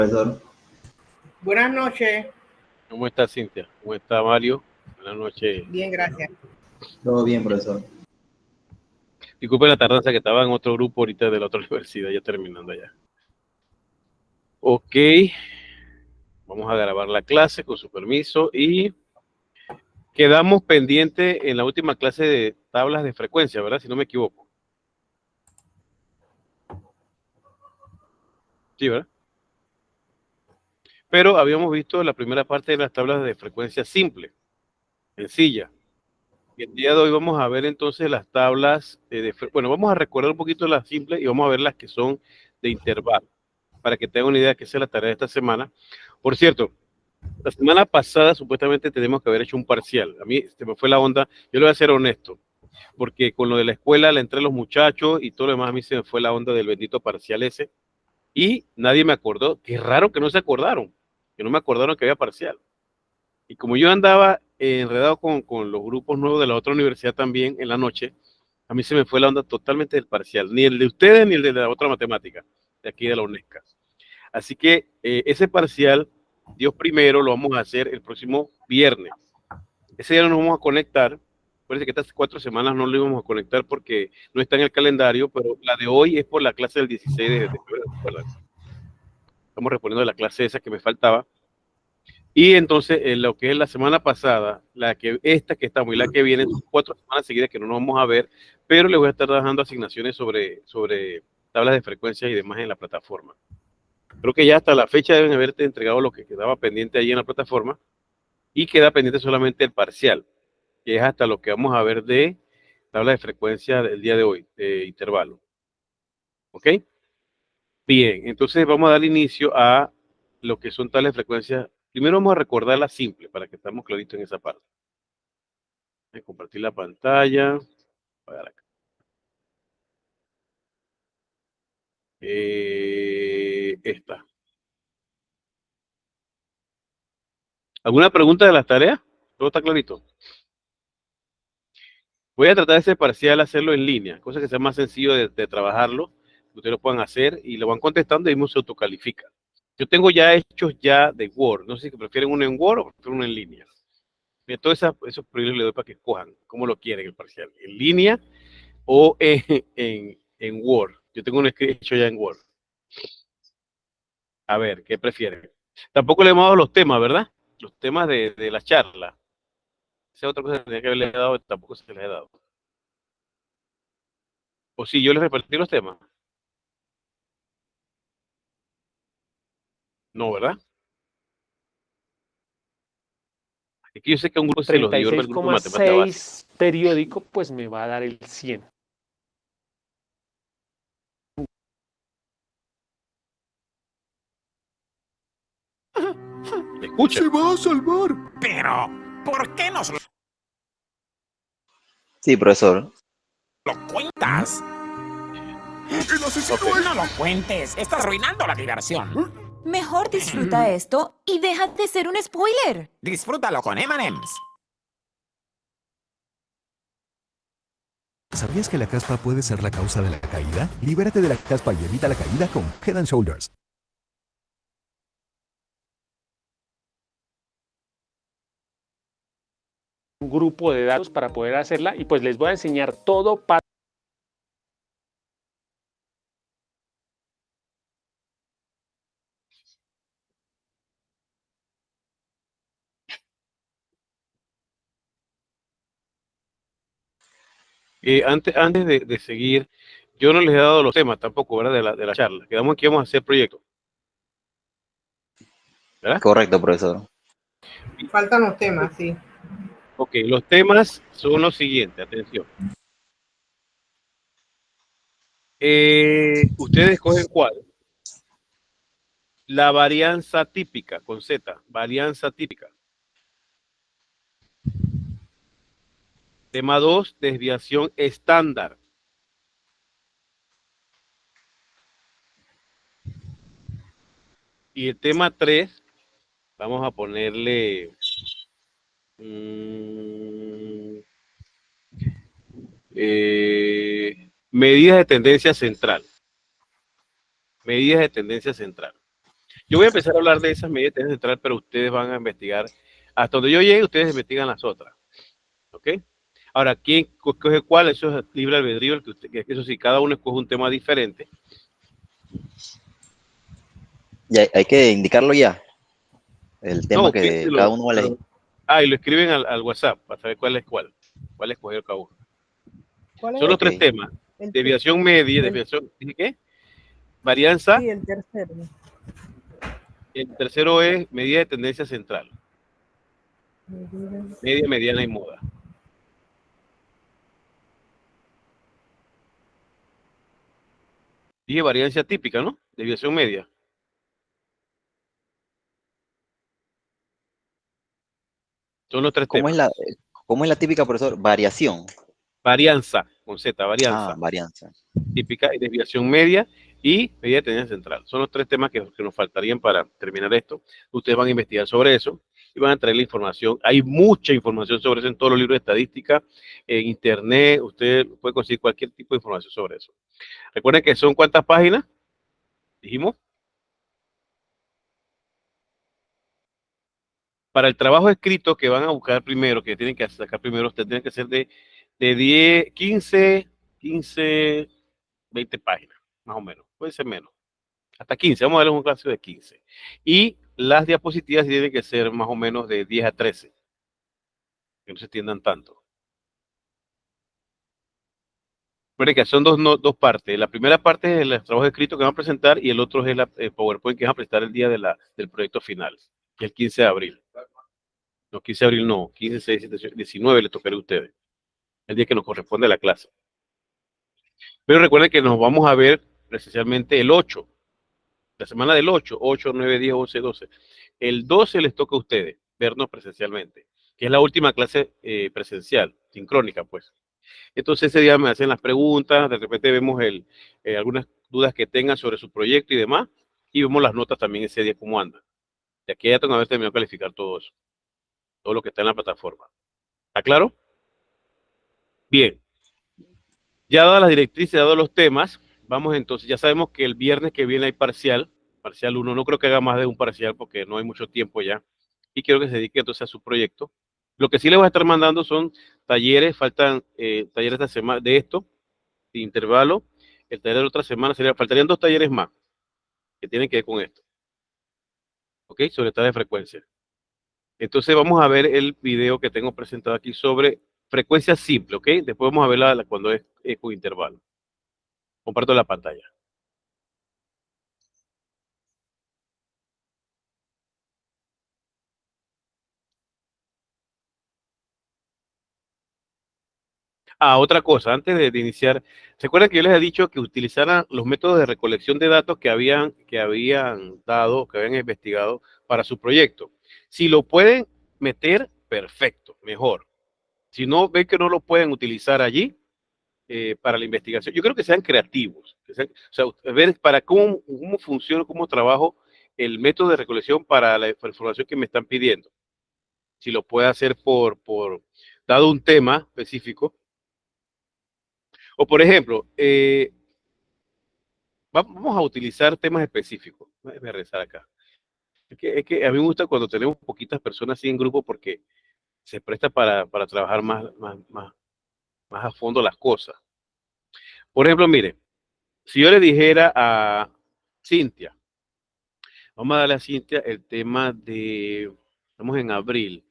Profesor. Buenas noches. ¿Cómo está Cintia? ¿Cómo está Mario? Buenas noches. Bien, gracias. Todo bien, profesor. Disculpe la tardanza que estaba en otro grupo ahorita de la otra universidad, ya terminando ya. Ok, vamos a grabar la clase con su permiso y quedamos pendientes en la última clase de tablas de frecuencia, ¿verdad? Si no me equivoco. Sí, ¿verdad? Pero habíamos visto la primera parte de las tablas de frecuencia simple, sencilla. Y el día de hoy vamos a ver entonces las tablas bueno, vamos a recordar un poquito las simples y vamos a ver las que son de intervalo, para que tengan una idea de qué es la tarea de esta semana. Por cierto, la semana pasada supuestamente tenemos que haber hecho un parcial. A mí se me fue la onda, yo le voy a ser honesto, porque con lo de la escuela le entré a los muchachos y todo lo demás a mí se me fue la onda del bendito parcial ese y nadie me acordó. Qué raro que no se acordaron, que no me acordaron que había parcial. Y como yo andaba enredado con los grupos nuevos de la otra universidad también en la noche, a mí se me fue la onda totalmente del parcial, ni el de ustedes ni el de la otra matemática, de aquí de la UNESCO. Así que ese parcial, Dios primero, lo vamos a hacer el próximo viernes. Ese día no nos vamos a conectar. Parece que estas 4 semanas no lo íbamos a conectar porque no está en el calendario, pero la de hoy es por la clase del 16 de febrero. Estamos respondiendo a la clase esa que me faltaba. Y entonces, lo que es la semana pasada, esta que estamos y la que viene, son 4 semanas seguidas que no nos vamos a ver, pero les voy a estar dando asignaciones sobre tablas de frecuencia y demás en la plataforma. Creo que ya hasta la fecha deben haberte entregado lo que quedaba pendiente allí en la plataforma y queda pendiente solamente el parcial, que es hasta lo que vamos a ver de tabla de frecuencia del día de hoy, de intervalo. ¿Ok? Bien, entonces vamos a dar inicio a lo que son tablas de frecuencia. Primero vamos a recordar la simple para que estemos claritos en esa parte. Voy a compartir la pantalla. Acá. Esta. ¿Alguna pregunta de las tareas? ¿Todo está clarito? Voy a tratar ese parcial hacerlo en línea, cosa que sea más sencillo de trabajarlo, que ustedes lo puedan hacer y lo van contestando y mismo se autocalifica. Yo tengo ya hechos ya de Word, no sé si prefieren uno en Word o prefieren uno en línea. Mira, todos esos privilegios les doy para que escojan cómo lo quieren el parcial, en línea o en Word. Yo tengo uno hecho ya en Word. A ver, ¿qué prefieren? Tampoco le hemos dado los temas, ¿verdad? Los temas de la charla. Esa es otra cosa que tenía que haberle dado, tampoco se les he dado. O si yo les repartí los temas. No, ¿verdad? Es que yo sé que a un grupo se los dio el grupo de matemática básica. 36,6 periódico, pues me va a dar el 100. ¿Me escucha? Se va a salvar. Pero, ¿por qué nos Sí, profesor. lo cuentas? El asesino Ok. No lo cuentes, estás arruinando la diversión. Mejor disfruta esto y deja de ser un spoiler. Disfrútalo con M&M's. ¿Sabías que la caspa puede ser la causa de la caída? Libérate de la caspa y evita la caída con Head and Shoulders. Un grupo de datos para poder hacerla y pues les voy a enseñar todo para Antes de seguir, yo no les he dado los temas tampoco, ¿verdad? De la charla. Quedamos aquí, vamos a hacer proyectos. ¿Verdad? Correcto, profesor. Faltan los temas, sí. Ok, los temas son los siguientes, atención. Ustedes escogen cuál. La varianza típica, con Z, varianza típica. Tema 2, desviación estándar. Y el tema 3, vamos a ponerle medidas de tendencia central. Medidas de tendencia central. Yo voy a empezar a hablar de esas medidas de tendencia central, pero ustedes van a investigar. Hasta donde yo llegue, ustedes investigan las otras. ¿Ok? Ahora, ¿quién escoge cuál? Eso es libre albedrío. Eso sí, cada uno escoge un tema diferente. Ya, hay que indicarlo ya. El tema No, que piénselo, cada uno va a elegir. y lo escriben al WhatsApp para saber cuál es cuál. ¿Cuál escogió cada uno? ¿Cuál es Son los Ok. tres temas. el Desviación media, el- desviación, ¿dije qué? Varianza. Sí, el tercero. El tercero es medida de tendencia central. Media, mediana y moda. Dije variancia típica, ¿no? Desviación media. Son los tres ¿Cómo temas. es la típica, profesor? Variación. Varianza, con Z, varianza. Varianza. Típica y desviación media y medida de tendencia central. Son los tres temas que nos faltarían para terminar esto. Ustedes van a investigar sobre eso y van a traer la información. Hay mucha información sobre eso en todos los libros de estadística, en internet. Usted puede conseguir cualquier tipo de información sobre eso. Recuerden que son ¿cuántas páginas? Dijimos. Para el trabajo escrito que van a buscar primero, que tienen que sacar primero, ustedes tienen que ser de 10, 15, 20 páginas, más o menos. Puede ser menos. Hasta 15, vamos a darles un clásico de 15. Y las diapositivas tienen que ser más o menos de 10 a 13. Que no se extiendan tanto. Recuerden que son dos partes. La primera parte es el trabajo escrito que van a presentar y el otro es el PowerPoint que van a presentar el día del proyecto final, que es el 15 de abril. No, 15 de abril no, 15, 16, 17, 19 le tocará a ustedes. El día que nos corresponde la clase. Pero recuerden que nos vamos a ver presencialmente el 8. La semana del 8, 8, 9, 10, 11, 12. El 12 les toca a ustedes vernos presencialmente, que es la última clase presencial, sincrónica, pues. Entonces ese día me hacen las preguntas, de repente vemos algunas dudas que tengan sobre su proyecto y demás, y vemos las notas también ese día cómo andan. De aquí ya tengo que haber terminado de calificar todo eso, todo lo que está en la plataforma. ¿Está claro? Bien. Ya dadas las directrices, dados los temas, vamos entonces, ya sabemos que el viernes que viene hay parcial 1, no creo que haga más de un parcial porque no hay mucho tiempo ya, y quiero que se dedique entonces a su proyecto. Lo que sí les voy a estar mandando son talleres, faltan talleres esta semana de esto, de intervalo, el taller de otra semana, faltarían 2 talleres más que tienen que ver con esto, ¿ok? Sobre tabla de frecuencia. Entonces vamos a ver el video que tengo presentado aquí sobre frecuencia simple, ¿ok? Después vamos a verla cuando es con intervalo. Comparto la pantalla. Otra cosa, antes de iniciar, ¿se acuerdan que yo les he dicho que utilizaran los métodos de recolección de datos que habían dado, que habían investigado para su proyecto? Si lo pueden meter, perfecto, mejor. Si no, ven que no lo pueden utilizar allí para la investigación. Yo creo que sean creativos, o sea, ver para cómo funciona, cómo trabajo el método de recolección para la información que me están pidiendo. Si lo puede hacer dado un tema específico. O por ejemplo, vamos a utilizar temas específicos. Déjame regresar acá. Es que a mí me gusta cuando tenemos poquitas personas así en grupo porque se presta para trabajar más a fondo las cosas. Por ejemplo, mire, si yo le dijera a Cintia, vamos a darle a Cintia el tema estamos en abril,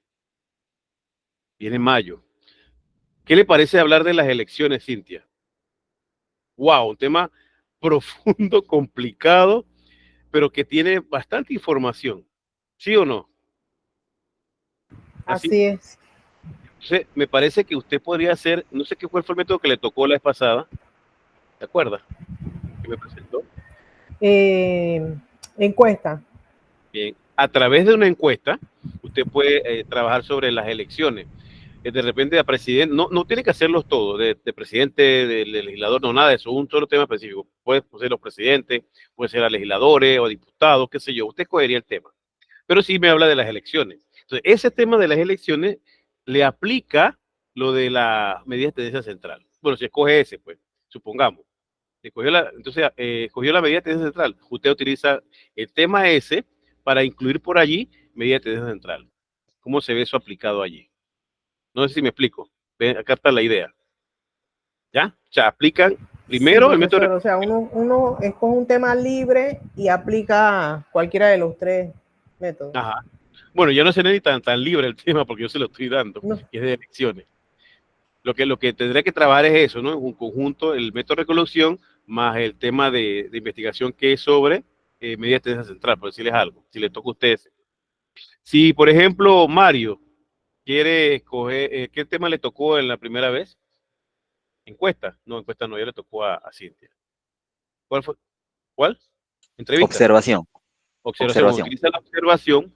viene mayo. ¿Qué le parece hablar de las elecciones, Cintia? Wow, un tema profundo, complicado, pero que tiene bastante información. ¿Sí o no? Así es. Entonces, me parece que usted podría hacer, no sé qué fue el método que le tocó la vez pasada, ¿te acuerdas? Que me presentó. Encuesta. Bien, a través de una encuesta, usted puede trabajar sobre las elecciones. De repente a presidente, no tiene que hacerlos todos, de presidente, de legislador, no, nada de eso, un solo tema específico. Puede ser los presidentes, puede ser a legisladores o diputados, qué sé yo, usted escogería el tema. Pero sí me habla de las elecciones. Entonces, ese tema de las elecciones le aplica lo de la medida de tendencia central. Bueno, si escoge ese, pues, supongamos. Entonces, cogió la medida de tendencia central. Usted utiliza el tema ese para incluir por allí medida de tendencia central. ¿Cómo se ve eso aplicado allí? No sé si me explico. Ven, acá está la idea. ¿Ya? O sea, aplican primero Sí, el método. profesor, o sea, uno escoge un tema libre y aplica cualquiera de los tres métodos. Ajá. Bueno, ya no se ni tan libre el tema porque yo se lo estoy dando, No. y es de elecciones. Lo que tendré que trabajar es eso, ¿no? Un conjunto, el método de recolección más el tema de investigación que es sobre medida de tendencia central, por decirles algo, si le toca a ustedes. Si, por ejemplo, Mario quiere escoger, ¿qué tema le tocó en la primera vez? ¿Encuesta? No, encuesta no, ya le tocó a Cintia. ¿Cuál fue? ¿Cuál? ¿Entrevista? Observación. Observación. Utiliza la observación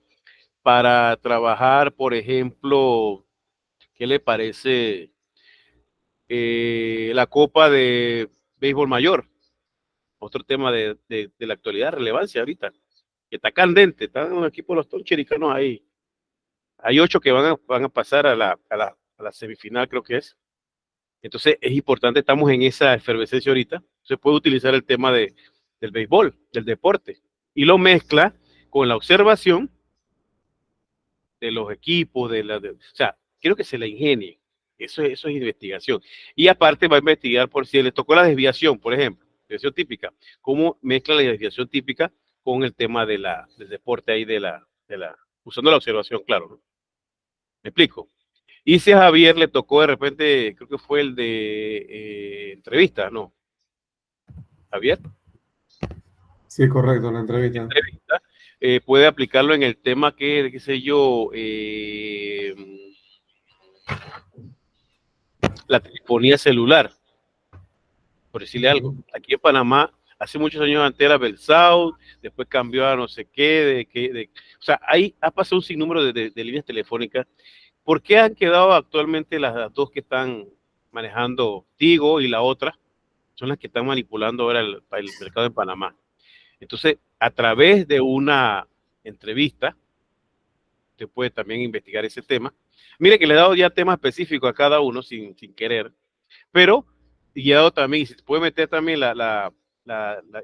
para trabajar, por ejemplo, ¿qué le parece la Copa de Béisbol Mayor? Otro tema de la actualidad, relevancia ahorita, que está candente, están un equipo de los tonchericanos ahí. Hay 8 que van a pasar a la semifinal, creo que es. Entonces es importante, estamos en esa efervescencia ahorita. Se puede utilizar el tema del béisbol, del deporte, y lo mezcla con la observación de los equipos, o sea, quiero que se la ingenie. Eso es investigación. Y aparte va a investigar por si le tocó la desviación, por ejemplo, desviación típica. ¿Cómo mezcla la desviación típica con el tema del deporte ahí usando la observación, claro, ¿no? ¿Me explico? Y si a Javier le tocó de repente, creo que fue el de entrevista, ¿no? Javier. Sí, correcto, la entrevista. Puede aplicarlo en el tema que, qué sé yo, la telefonía celular, por decirle algo. Aquí en Panamá, hace muchos años antes era Belsouth, después cambió a no sé qué, o sea, ahí ha pasado un sinnúmero de líneas telefónicas. ¿Por qué han quedado actualmente las dos que están manejando Tigo y la otra? Son las que están manipulando ahora el mercado en Panamá. Entonces, a través de una entrevista, usted puede también investigar ese tema. Mire que le he dado ya temas específicos a cada uno sin querer, pero guiado también, y se puede meter también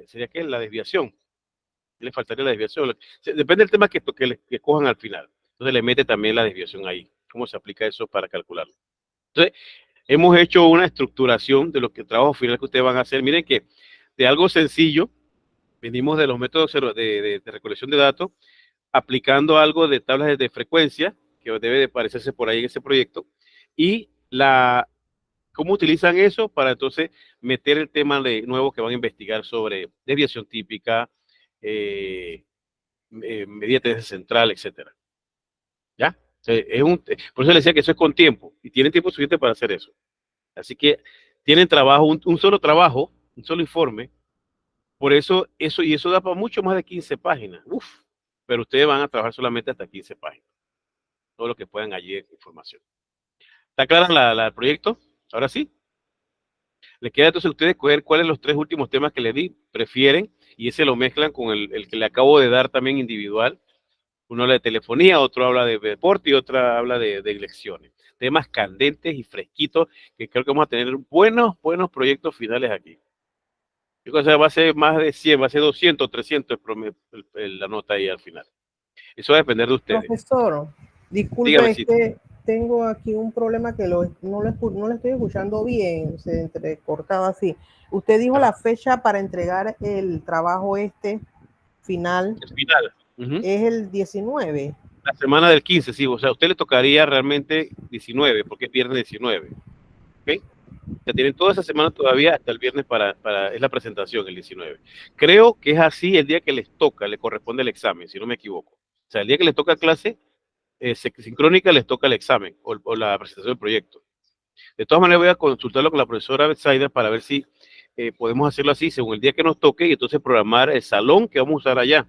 sería que la desviación. Le faltaría la desviación. Depende del tema que cojan al final. Entonces le mete también la desviación ahí. ¿Cómo se aplica eso para calcularlo? Entonces, hemos hecho una estructuración de lo que el trabajo final que ustedes van a hacer. Miren que de algo sencillo, venimos de los métodos de recolección de datos, aplicando algo de tablas de frecuencia, que debe de aparecerse por ahí en ese proyecto, y cómo utilizan eso para entonces meter el tema nuevo que van a investigar sobre desviación típica, medida de tendencia central, etcétera. ¿Ya? Por eso les decía que eso es con tiempo, y tienen tiempo suficiente para hacer eso. Así que tienen trabajo, un solo trabajo, un solo informe. Por eso da para mucho más de 15 páginas. Uf, pero ustedes van a trabajar solamente hasta 15 páginas. Todo lo que puedan allí de información. ¿Está clara el proyecto? Ahora sí. Les queda entonces a ustedes escoger cuáles los 3 últimos temas que les di, prefieren, y ese lo mezclan con el que le acabo de dar también individual. Uno habla de telefonía, otro habla de deporte y otro habla de elecciones. Temas candentes y fresquitos que creo que vamos a tener buenos proyectos finales aquí. Yo creo que va a ser más de 100, va a ser 200, 300 la nota ahí al final. Eso va a depender de ustedes. Profesor, disculpe, Dígame, es que tengo aquí un problema que no lo estoy escuchando bien, se entrecortaba así. Usted dijo la fecha para entregar el trabajo final. El final. Es el 19. La semana del 15, sí. O sea, a usted le tocaría realmente 19, porque es viernes 19. ¿Ok? Ya tienen toda esa semana todavía hasta el viernes es la presentación, el 19. Creo que es así el día que les toca, le corresponde el examen, si no me equivoco. O sea, el día que les toca clase sincrónica, les toca el examen o la presentación del proyecto. De todas maneras, voy a consultarlo con la profesora Betsaida para ver si podemos hacerlo así, según el día que nos toque, y entonces programar el salón que vamos a usar allá,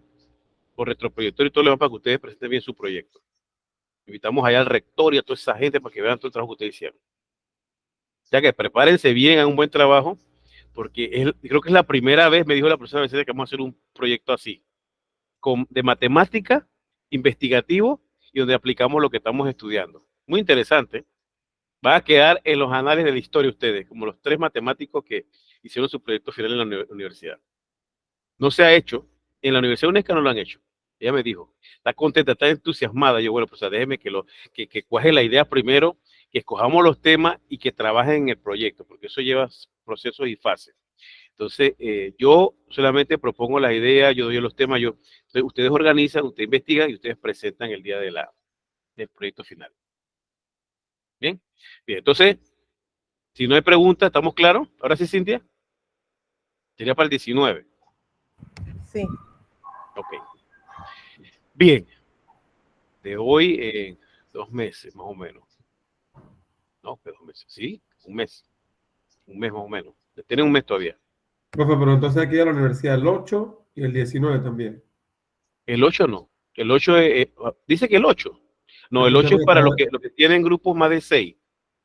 por retroproyector y todo lo demás, para que ustedes presenten bien su proyecto. Invitamos allá al rector y a toda esa gente para que vean todo el trabajo que ustedes hicieron. O sea que prepárense bien, hagan un buen trabajo, porque creo que es la primera vez, me dijo la profesora Betsaida, que vamos a hacer un proyecto así, de matemática, investigativo, y donde aplicamos lo que estamos estudiando. Muy interesante. Va a quedar en los anales de la historia ustedes, como los 3 matemáticos que hicieron su proyecto final en la universidad. No se ha hecho. En la Universidad UNESCA no lo han hecho. Ella me dijo, está contenta, está entusiasmada. Yo, bueno, pues déjeme que cuaje la idea primero, que escojamos los temas y que trabajen en el proyecto, porque eso lleva procesos y fases. Entonces, yo solamente propongo las ideas, yo doy los temas, ustedes organizan, ustedes investigan y ustedes presentan el día del proyecto final. Bien, entonces, si no hay preguntas, ¿estamos claros? Ahora sí, Cintia. Sería para el 19. Sí. Ok. Bien. De hoy en 2 meses, más o menos. No, que 2 meses. Sí, un mes. Un mes más o menos. Tienen un mes todavía. Profe, pero entonces aquí a la universidad el 8 y el 19 también. El 8 no. El 8 dice que el 8. No, el 8 es para los que tienen grupos más de 6.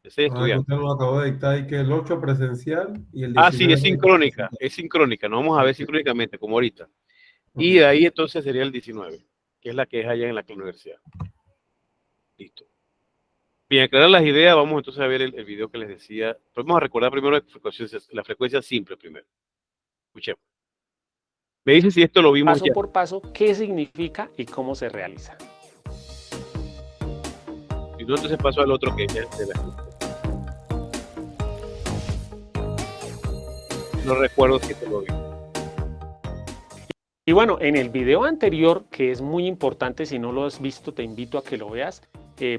De 6 estudiantes. Usted nos acabó de dictar ahí que el 8 presencial y el 19. Ah, sí, es sincrónica. Es sincrónica. No vamos a ver sincrónicamente, como ahorita. Y de ahí entonces sería el 19, que es la que es allá en la universidad. Listo. Bien, aclarar las ideas, vamos entonces a ver el video que les decía. Vamos a recordar primero la frecuencia simple primero. Escuchemos. Me dice si esto lo vimos paso ya. por paso, qué significa y cómo se realiza. Y no, entonces paso al otro que es de la... No recuerdo si te lo vi. Y bueno, en el video anterior, que es muy importante, si no lo has visto, te invito a que lo veas,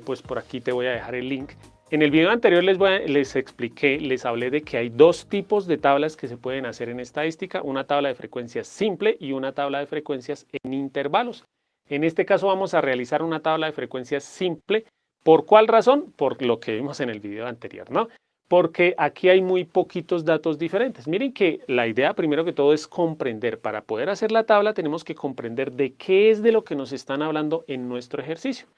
pues por aquí te voy a dejar el link. En el video anterior les expliqué, les hablé de que hay 2 tipos de tablas que se pueden hacer en estadística, una tabla de frecuencias simple y una tabla de frecuencias en intervalos. En este caso vamos a realizar una tabla de frecuencias simple. ¿Por cuál razón? Por lo que vimos en el video anterior, ¿no? Porque aquí hay muy poquitos datos diferentes. Miren que la idea primero que todo es comprender. Para poder hacer la tabla tenemos que comprender de qué es de lo que nos están hablando en nuestro ejercicio.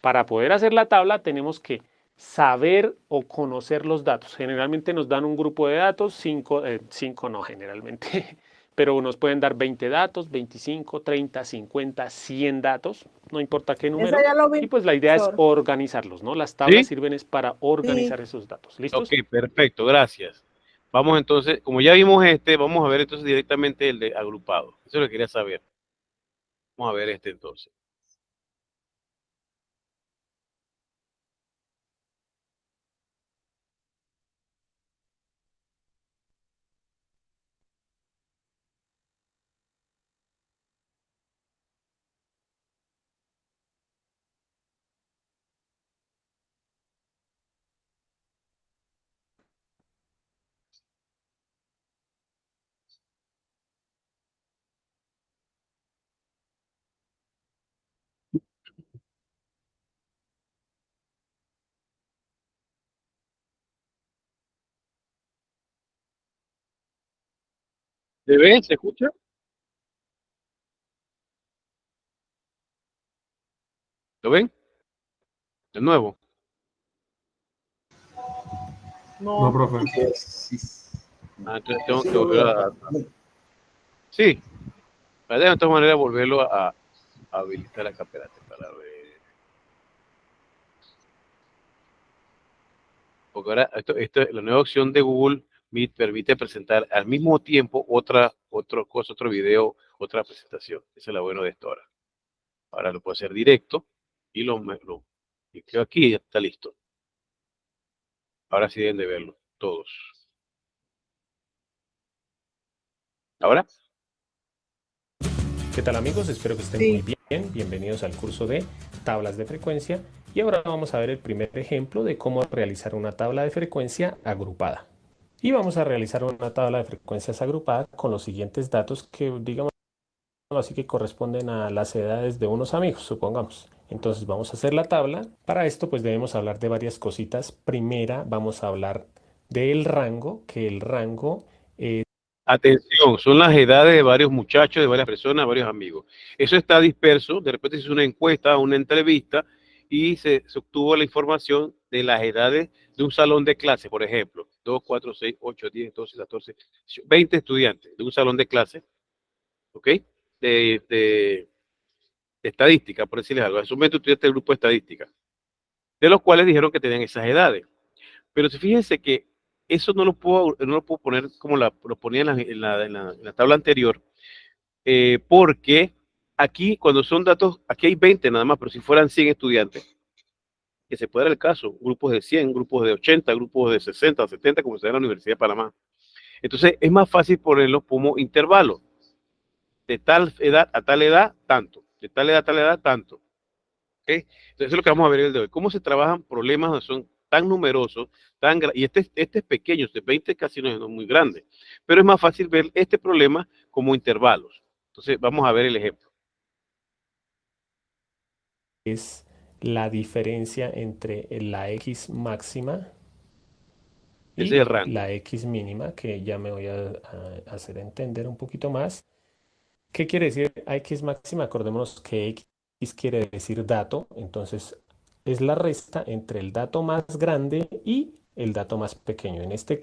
Para poder hacer la tabla tenemos que saber o conocer los datos. Generalmente nos dan un grupo de datos, 5 no generalmente, pero nos pueden dar 20 datos, 25, 30, 50, 100 datos, no importa qué número. Y pues la idea es organizarlos, ¿no? Las tablas sirven es para organizar esos datos. ¿Listos? Ok, perfecto, gracias. Vamos entonces, como ya vimos vamos a ver entonces directamente el de agrupado. Eso es lo que quería saber. Vamos a ver entonces. ¿Se ve? ¿Se escucha? ¿Lo ven? De nuevo. No, profe. Entonces tengo que volver a... Sí. De todas maneras volverlo a habilitar acá. Espérate para ver. Porque ahora la nueva opción de Google Meet permite presentar al mismo tiempo otro video, otra presentación. Eso es lo bueno de esto ahora. Ahora lo puedo hacer directo y y creo aquí ya está listo. Ahora sí deben de verlo todos. ¿Ahora? ¿Qué tal amigos? Espero que estén muy bien. Bienvenidos al curso de tablas de frecuencia. Y ahora vamos a ver el primer ejemplo de cómo realizar una tabla de frecuencia agrupada. Y vamos a realizar una tabla de frecuencias agrupada con los siguientes datos que, digamos así, que corresponden a las edades de unos amigos, supongamos. Entonces vamos a hacer la tabla. Para esto pues debemos hablar de varias cositas. Primera vamos a hablar del rango, que el rango Atención, son las edades de varios muchachos, de varias personas, varios amigos. Eso está disperso, de repente se hizo una encuesta, una entrevista, y se obtuvo la información de las edades de un salón de clase, por ejemplo, 2, 4, 6, 8, 10, 12, 14, 20 estudiantes de un salón de clase, ¿ok? De estadística, por decirles algo. En su momento estudiantes del grupo de estadística, de los cuales dijeron que tenían esas edades. Pero fíjense que eso no lo puedo poner como lo ponía en la tabla anterior, porque aquí cuando son datos, aquí hay 20 nada más, pero si fueran 100 estudiantes, que se puede dar el caso, grupos de 100, grupos de 80, grupos de 60, 70, como se da en la Universidad de Panamá. Entonces es más fácil ponerlos como intervalos. De tal edad a tal edad, tanto. De tal edad a tal edad, tanto. ¿Okay? Entonces eso es lo que vamos a ver el de hoy. Cómo se trabajan problemas que son tan numerosos, y este es pequeño, este 20 casi no es muy grande, pero es más fácil ver este problema como intervalos. Entonces vamos a ver el ejemplo. Es la diferencia entre la X máxima y Ese es el rango. la X mínima, que ya me voy a hacer entender un poquito más. ¿Qué quiere decir X máxima? Acordémonos que X quiere decir dato, entonces es la resta entre el dato más grande y el dato más pequeño. En este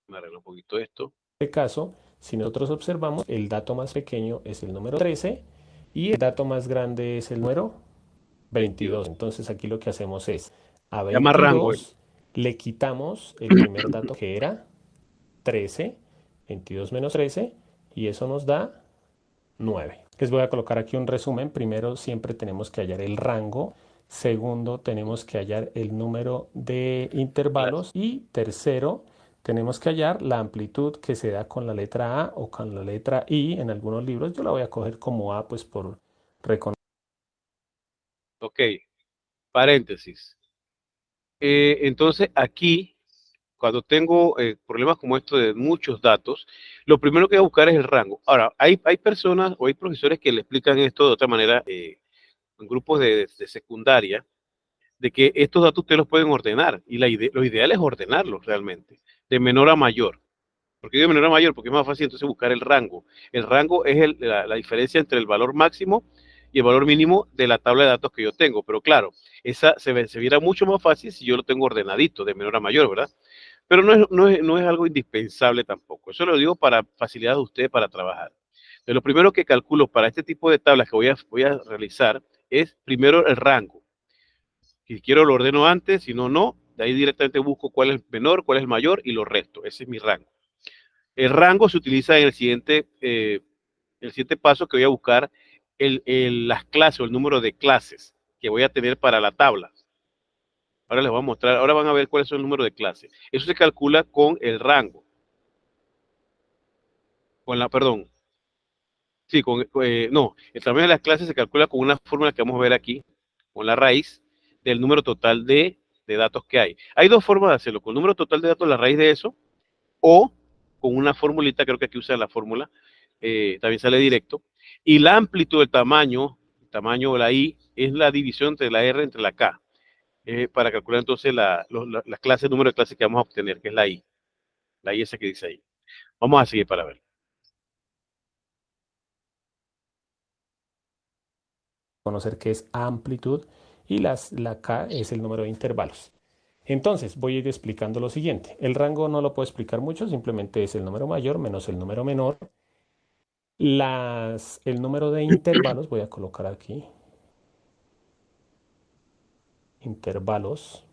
Me arreglo un poquito esto. caso, si nosotros observamos, el dato más pequeño es el número 13 y el dato más grande es el número 22. Entonces aquí lo que hacemos es, a Llama rango. 22 le quitamos el primer dato que era 13, 22 menos 13, y eso nos da 9. Les voy a colocar aquí un resumen. Primero, siempre tenemos que hallar el rango. Segundo, tenemos que hallar el número de intervalos. Y tercero, tenemos que hallar la amplitud que se da con la letra A o con la letra I en algunos libros. Yo la voy a coger como A, pues por reconocer. Ok, paréntesis. Entonces aquí, cuando tengo problemas como esto de muchos datos, lo primero que voy a buscar es el rango. Ahora, hay personas o hay profesores que le explican esto de otra manera en grupos de secundaria, de que estos datos ustedes los pueden ordenar, y lo ideal es ordenarlos realmente, de menor a mayor. ¿Por qué digo menor a mayor? Porque es más fácil entonces buscar el rango. El rango es la diferencia entre el valor máximo y el valor mínimo de la tabla de datos que yo tengo. Pero claro, esa se viera mucho más fácil si yo lo tengo ordenadito, de menor a mayor, ¿verdad? Pero no es algo indispensable tampoco. Eso lo digo para facilidad de ustedes para trabajar. Entonces, lo primero que calculo para este tipo de tablas que voy a realizar es primero el rango. Si quiero lo ordeno antes, si no, no. De ahí directamente busco cuál es el menor, cuál es el mayor y lo resto. Ese es mi rango. El rango se utiliza en el siguiente paso, que voy a buscar las clases o el número de clases que voy a tener para la tabla. Ahora les voy a mostrar, ahora van a ver cuál es el número de clases. Eso se calcula con el rango. El tamaño de las clases se calcula con una fórmula que vamos a ver aquí, con la raíz del número total de datos que hay. Hay dos formas de hacerlo, con el número total de datos, la raíz de eso, o con una formulita, creo que aquí usa la fórmula, también sale directo, y la amplitud del tamaño de la I, es la división entre la R entre la K, para calcular entonces las clases, el número de clases que vamos a obtener, que es la I esa que dice ahí. Vamos a seguir para ver. Conocer qué es amplitud y la K es el número de intervalos. Entonces, voy a ir explicando lo siguiente. El rango no lo puedo explicar mucho, simplemente es el número mayor menos el número menor. El número de intervalos, voy a colocar aquí. Intervalos.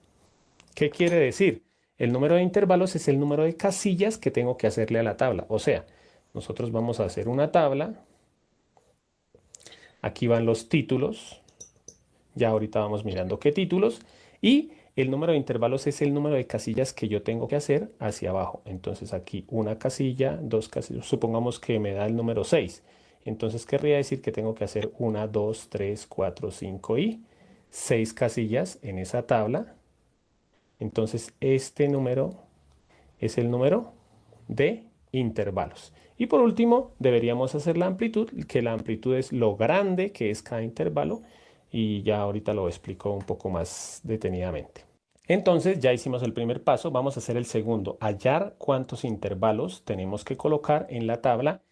¿Qué quiere decir? El número de intervalos es el número de casillas que tengo que hacerle a la tabla. O sea, nosotros vamos a hacer una tabla. Aquí van los títulos. Ya ahorita vamos mirando qué títulos. Y el número de intervalos es el número de casillas que yo tengo que hacer hacia abajo. Entonces aquí una casilla, dos casillas. Supongamos que me da el número 6. Entonces querría decir que tengo que hacer 1, 2, 3, 4, 5 y 6 casillas en esa tabla. Entonces este número es el número de intervalos. Y por último deberíamos hacer la amplitud, que la amplitud es lo grande que es cada intervalo. Y ya ahorita lo explico un poco más detenidamente. Entonces ya hicimos el primer paso, vamos a hacer el segundo, hallar cuántos intervalos tenemos que colocar en la tabla.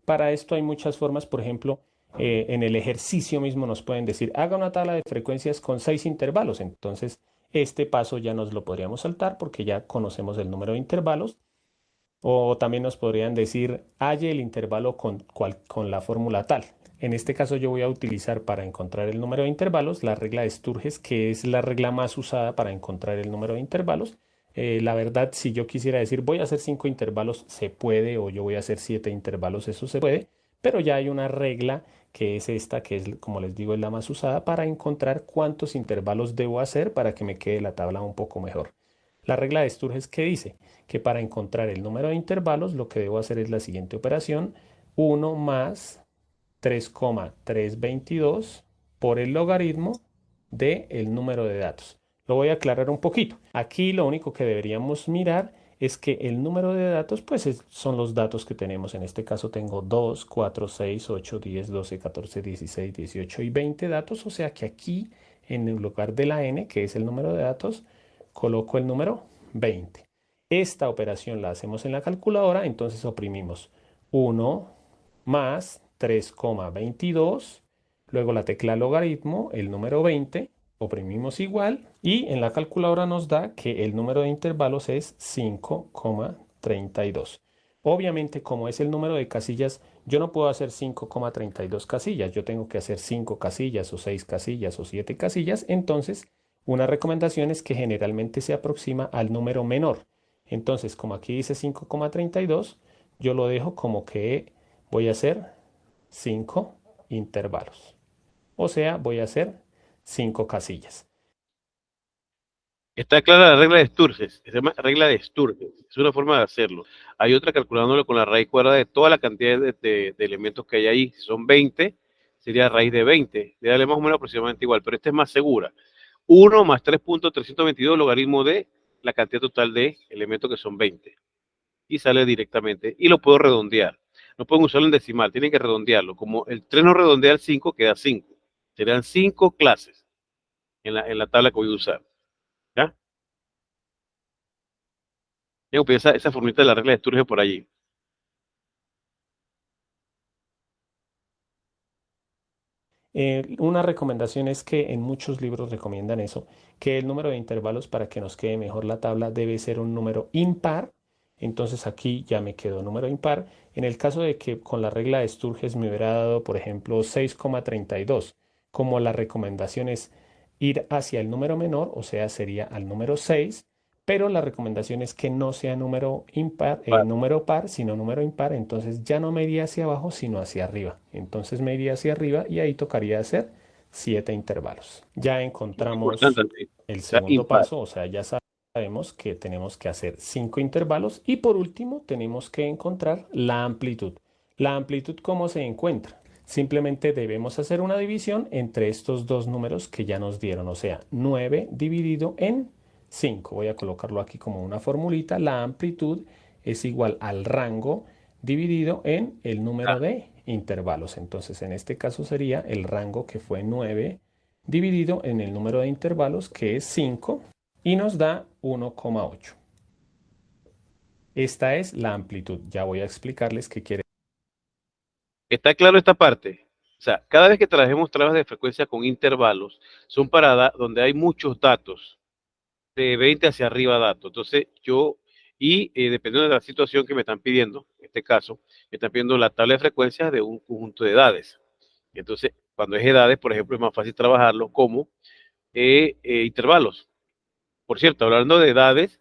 Para esto hay muchas formas, por ejemplo, en el ejercicio mismo nos pueden decir, haga una tabla de frecuencias con 6 intervalos. Entonces este paso ya nos lo podríamos saltar porque ya conocemos el número de intervalos. O también nos podrían decir, halle el intervalo con la fórmula tal. En este caso yo voy a utilizar para encontrar el número de intervalos la regla de Sturges, que es la regla más usada para encontrar el número de intervalos. La verdad, si yo quisiera decir voy a hacer 5 intervalos, se puede, o yo voy a hacer 7 intervalos, eso se puede, pero ya hay una regla que es esta, que es, como les digo, es la más usada para encontrar cuántos intervalos debo hacer para que me quede la tabla un poco mejor. La regla de Sturges, ¿qué dice? Que para encontrar el número de intervalos, lo que debo hacer es la siguiente operación: 1 más 3,322 por el logaritmo del número de datos. Lo voy a aclarar un poquito. Aquí lo único que deberíamos mirar es que el número de datos, pues son los datos que tenemos. En este caso tengo 2, 4, 6, 8, 10, 12, 14, 16, 18 y 20 datos. O sea que aquí, en el lugar de la n, que es el número de datos, coloco el número 20. Esta operación la hacemos en la calculadora, entonces oprimimos 1 más 3,22, luego la tecla logaritmo, el número 20, oprimimos igual y en la calculadora nos da que el número de intervalos es 5,32. Obviamente, como es el número de casillas, yo no puedo hacer 5,32 casillas, yo tengo que hacer 5 casillas o 6 casillas o 7 casillas. Entonces, una recomendación es que generalmente se aproxima al número menor. Entonces, como aquí dice 5,32, yo lo dejo como que voy a hacer 5 intervalos. O sea, voy a hacer 5 casillas. Está clara la regla de Sturges, se llama regla de Sturges, es una forma de hacerlo. Hay otra calculándolo con la raíz cuadrada de toda la cantidad de elementos que hay ahí. Si son 20, sería raíz de 20, le darle más o menos aproximadamente igual, pero esta es más segura. 1 más 3,322 logaritmo de la cantidad total de elementos que son 20. Y sale directamente, y lo puedo redondear. No pueden usarlo en decimal, tienen que redondearlo. Como el 3 no redondea al 5, queda 5. Serán 5 clases en la tabla que voy a usar. ¿Ya? Esa formita de la regla de Sturges por allí. Una recomendación es que en muchos libros recomiendan eso, que el número de intervalos para que nos quede mejor la tabla debe ser un número impar. Entonces aquí ya me quedó número impar. En el caso de que con la regla de Sturges me hubiera dado, por ejemplo, 6,32, como la recomendación es ir hacia el número menor, o sea, sería al número 6, pero la recomendación es que no sea número impar, número par, sino número impar. Entonces ya no me iría hacia abajo, sino hacia arriba. Entonces me iría hacia arriba y ahí tocaría hacer 7 intervalos. Ya encontramos el segundo paso, o sea, ya sabemos que tenemos que hacer 5 intervalos y por último tenemos que encontrar la amplitud. La amplitud, ¿cómo se encuentra? Simplemente debemos hacer una división entre estos dos números que ya nos dieron, o sea, 9 dividido en 5. Voy a colocarlo aquí como una formulita. La amplitud es igual al rango dividido en el número de intervalos. Entonces, en este caso sería el rango, que fue 9, dividido en el número de intervalos, que es 5, y nos da 1,8. Esta es la amplitud. Ya voy a explicarles qué quiere. ¿Está claro esta parte? O sea, cada vez que trabajemos tablas de frecuencia con intervalos, son para donde hay muchos datos, de 20 hacia arriba datos. Entonces, dependiendo de la situación que me están pidiendo, en este caso, me están pidiendo la tabla de frecuencias de un conjunto de edades. Entonces, cuando es edades, por ejemplo, es más fácil trabajarlo como intervalos. Por cierto, hablando de edades,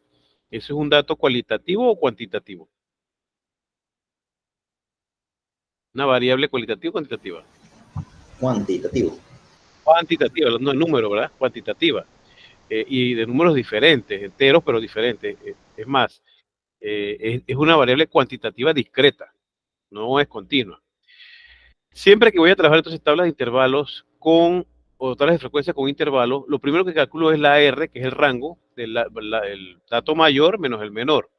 ¿eso es un dato cualitativo o cuantitativo? Una variable cualitativa o cuantitativa. Cuantitativo. Cuantitativa, hablando de números, ¿verdad? Cuantitativa. Y de números diferentes, enteros, pero diferentes. Es más, es una variable cuantitativa discreta, no es continua. Siempre que voy a trabajar entonces tablas de intervalos o tablas de frecuencia con intervalos, lo primero que calculo es la R, que es el rango del dato mayor menos el menor.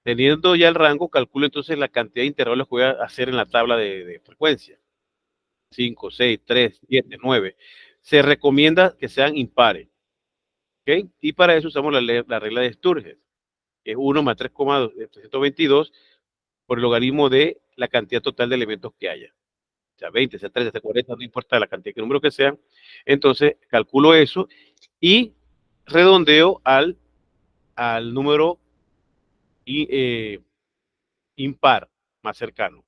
Teniendo ya el rango, calculo entonces la cantidad de intervalos que voy a hacer en la tabla de frecuencia. 5, 6, 3, 7, 9. Se recomienda que sean impares. ¿Okay? Y para eso usamos la regla de Sturges, que es 1 más 3,322 por el logaritmo de la cantidad total de elementos que haya. O sea, 20, sea 30, sea 40, no importa la cantidad de números que sean. Entonces, calculo eso y redondeo al número impar más cercano.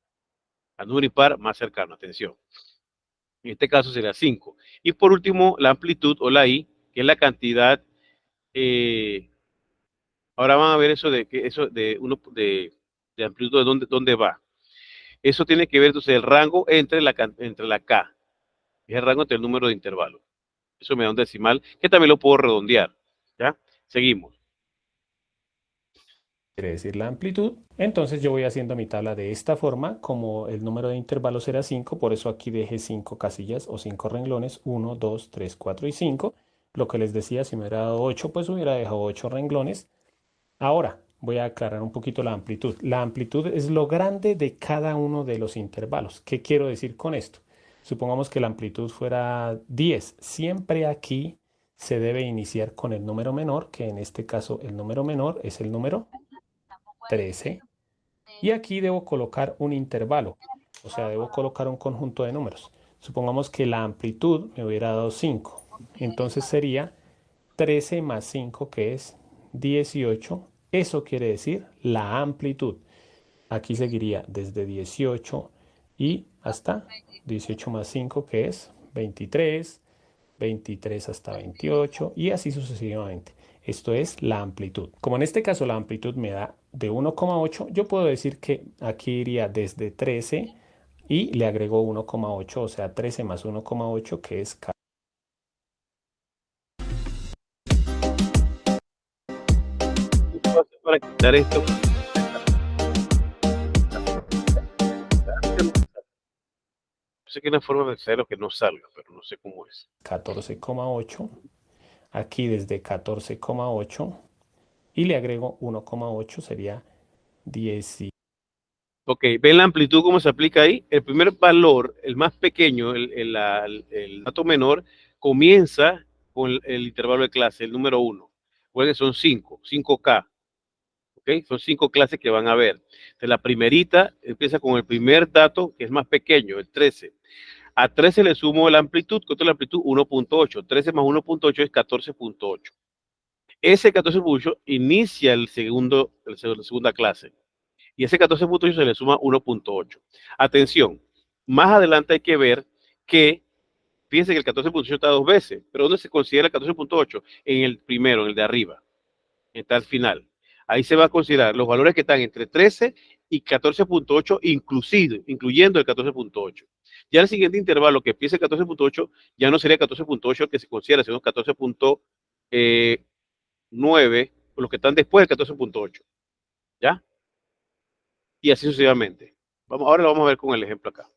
Al número impar más cercano, atención. En este caso sería 5. Y por último, la amplitud o la I, que es la cantidad Ahora van a ver eso de amplitud de dónde va. Eso tiene que ver entonces el rango entre la K, es el rango entre el número de intervalos. Eso me da un decimal que también lo puedo redondear. ¿Ya? Seguimos. Quiere decir la amplitud. Entonces yo voy haciendo mi tabla de esta forma, como el número de intervalos era 5, por eso aquí dejé 5 casillas o 5 renglones, 1, 2, 3, 4 y 5. Lo que les decía, si me hubiera dado 8, pues hubiera dejado 8 renglones. Ahora voy a aclarar un poquito la amplitud. La amplitud es lo grande de cada uno de los intervalos. ¿Qué quiero decir con esto? Supongamos que la amplitud fuera 10. Siempre aquí se debe iniciar con el número menor, que en este caso el número menor es el número 13. Y aquí debo colocar un intervalo, o sea, debo colocar un conjunto de números. Supongamos que la amplitud me hubiera dado 5. Entonces sería 13 más 5, que es 18. Eso quiere decir la amplitud. Aquí seguiría desde 18 y hasta 18 más 5, que es 23, 23 hasta 28 y así sucesivamente. Esto es la amplitud. Como en este caso la amplitud me da de 1,8, yo puedo decir que aquí iría desde 13 y le agrego 1,8, o sea, 13 más 1,8, que es 14. Para quitar esto. Sé que hay una forma de hacerlo que no salga, pero no sé cómo es. 14,8. Aquí desde 14,8 y le agrego 1,8, sería 10. Ok, ¿ven la amplitud cómo se aplica ahí? El primer valor, el más pequeño, el dato menor, comienza con el intervalo de clase, el número 1. Recuerden que son 5K. ¿Ok? Son 5 clases que van a ver. Entonces, la primerita empieza con el primer dato, que es más pequeño, el 13. A 13 le sumo la amplitud. ¿Cuánto es la amplitud? 1.8. 13 más 1.8 es 14.8. Ese 14.8 inicia la segunda clase. Y ese 14.8 se le suma 1.8. Atención, más adelante hay que ver que, fíjense que el 14.8 está 2 veces, pero ¿dónde se considera el 14.8? En el primero, en el de arriba, está al final. Ahí se va a considerar los valores que están entre 13 y 14.8 incluyendo el 14.8. Ya el siguiente intervalo que empiece el 14.8 ya no sería 14.8 que se considera, sino 14.9, los que están después del 14.8. ¿Ya? Y así sucesivamente. Ahora lo vamos a ver con el ejemplo acá.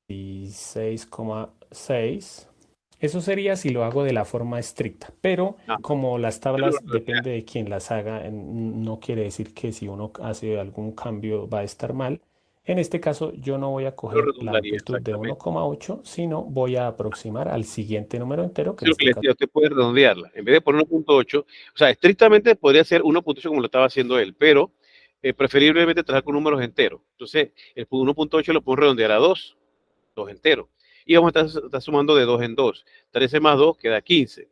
16,6. Eso sería si lo hago de la forma estricta, pero como las tablas depende de quién las haga, no quiere decir que si uno hace algún cambio va a estar mal. En este caso yo no voy a coger la amplitud de 1,8, sino voy a aproximar al siguiente número entero. Que es lo que les digo, usted puede redondearla. En vez de poner 1.8, o sea, estrictamente podría ser 1.8 como lo estaba haciendo él, pero preferiblemente trabajar con números enteros. Entonces, el 1.8 lo puedo redondear a 2 enteros. Y vamos a estar sumando de 2 en 2. 13 más 2 queda 15.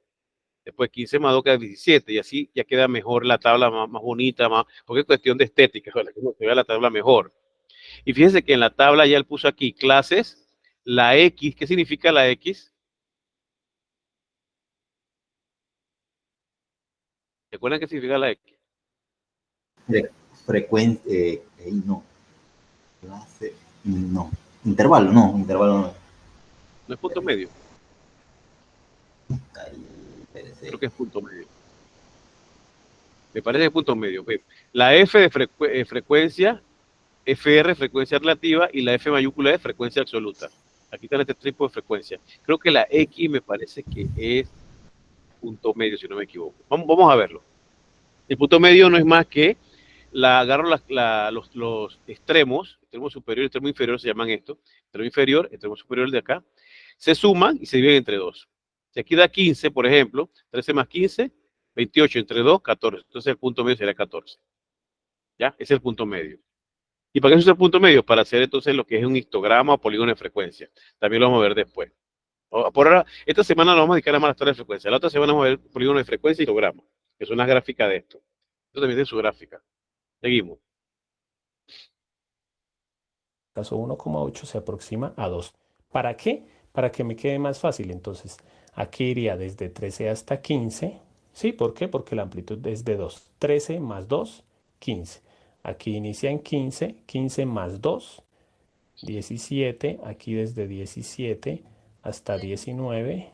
Después 15 más 2 queda 17. Y así ya queda mejor la tabla, más bonita, porque es cuestión de estética, para que uno se vea la tabla mejor. Y fíjense que en la tabla ya él puso aquí clases, la X. ¿Qué significa la X? ¿Recuerdan qué significa la X? Frecuente, no. Clase, no. Intervalo no. No es punto medio. Creo que es punto medio. Me parece que es punto medio. La F de frecuencia, FR, frecuencia relativa, y la F mayúscula es frecuencia absoluta. Aquí están este tipo de frecuencia. Creo que la X me parece que es punto medio, si no me equivoco. Vamos a verlo. El punto medio no es más que agarro los extremos, extremo superior y extremo inferior se llaman esto, extremo inferior, extremo superior de acá, se suman y se dividen entre 2. Si aquí da 15, por ejemplo, 13 más 15, 28 entre 2, 14. Entonces el punto medio sería 14. ¿Ya? Ese es el punto medio. ¿Y para qué es el punto medio? Para hacer entonces lo que es un histograma o polígono de frecuencia. También lo vamos a ver después. Por ahora, esta semana nos vamos a dedicar a más a las tablas de frecuencia. La otra semana vamos a ver polígono de frecuencia y histograma, que son las gráficas de esto. Esto también tiene su gráfica. Seguimos. Caso 1,8 se aproxima a 2. ¿Para qué? Para que me quede más fácil. Entonces, aquí iría desde 13 hasta 15 ¿Sí? ¿Por qué? Porque la amplitud es de 2. 13 más 2, 15. Aquí inicia en 15, 15 más 2, 17. Aquí desde 17 hasta 19,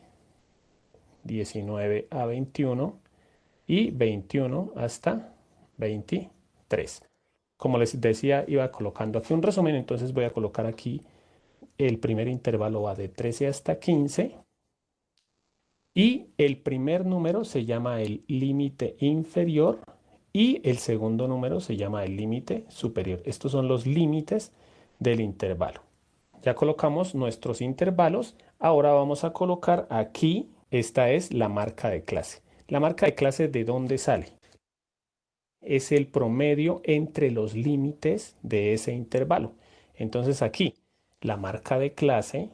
19 a 21 y 21 hasta 23. Como les decía, iba colocando aquí un resumen, entonces voy a colocar aquí el primer intervalo va de 13 hasta 15 y el primer número se llama el límite inferior y el segundo número se llama el límite superior. Estos son los límites del intervalo. Ya colocamos nuestros intervalos. Ahora vamos a colocar aquí, esta es la marca de clase. La marca de clase, ¿de dónde sale? Es el promedio entre los límites de ese intervalo. Entonces aquí, la marca de clase,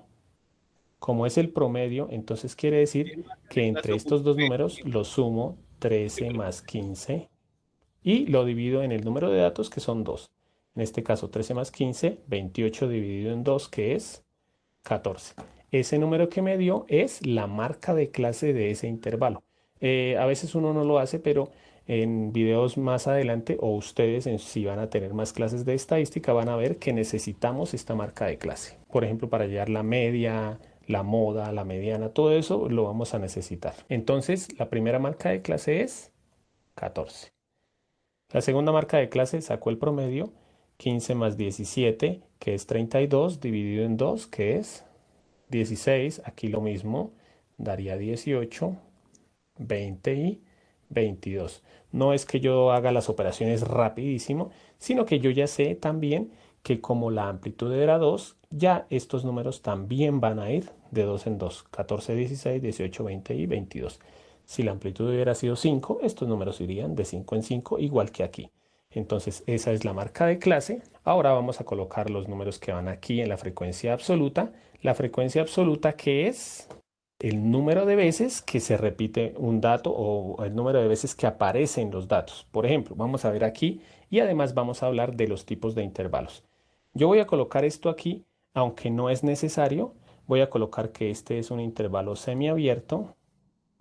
como es el promedio, entonces quiere decir que entre estos dos números lo sumo 13 más 15 y lo divido en el número de datos, que son 2. En este caso 13 más 15, 28 dividido en 2, que es 14. Ese número que me dio es la marca de clase de ese intervalo. A veces uno no lo hace, pero en videos más adelante o ustedes si van a tener más clases de estadística van a ver que necesitamos esta marca de clase. Por ejemplo, para hallar la media, la moda, la mediana, todo eso lo vamos a necesitar. Entonces, la primera marca de clase es 14. La segunda marca de clase sacó el promedio, 15 más 17, que es 32, dividido en 2, que es 16. Aquí lo mismo, daría 18, 20 y 22. No es que yo haga las operaciones rapidísimo, sino que yo ya sé también que como la amplitud era 2, ya estos números también van a ir de 2 en 2. 14, 16, 18, 20 y 22. Si la amplitud hubiera sido 5, estos números irían de 5 en 5, igual que aquí. Entonces esa es la marca de clase. Ahora vamos a colocar los números que van aquí en la frecuencia absoluta. La frecuencia absoluta, que es el número de veces que se repite un dato o el número de veces que aparecen los datos. Por ejemplo, vamos a ver aquí y además vamos a hablar de los tipos de intervalos. Yo voy a colocar esto aquí, aunque no es necesario. Voy a colocar que este es un intervalo semiabierto.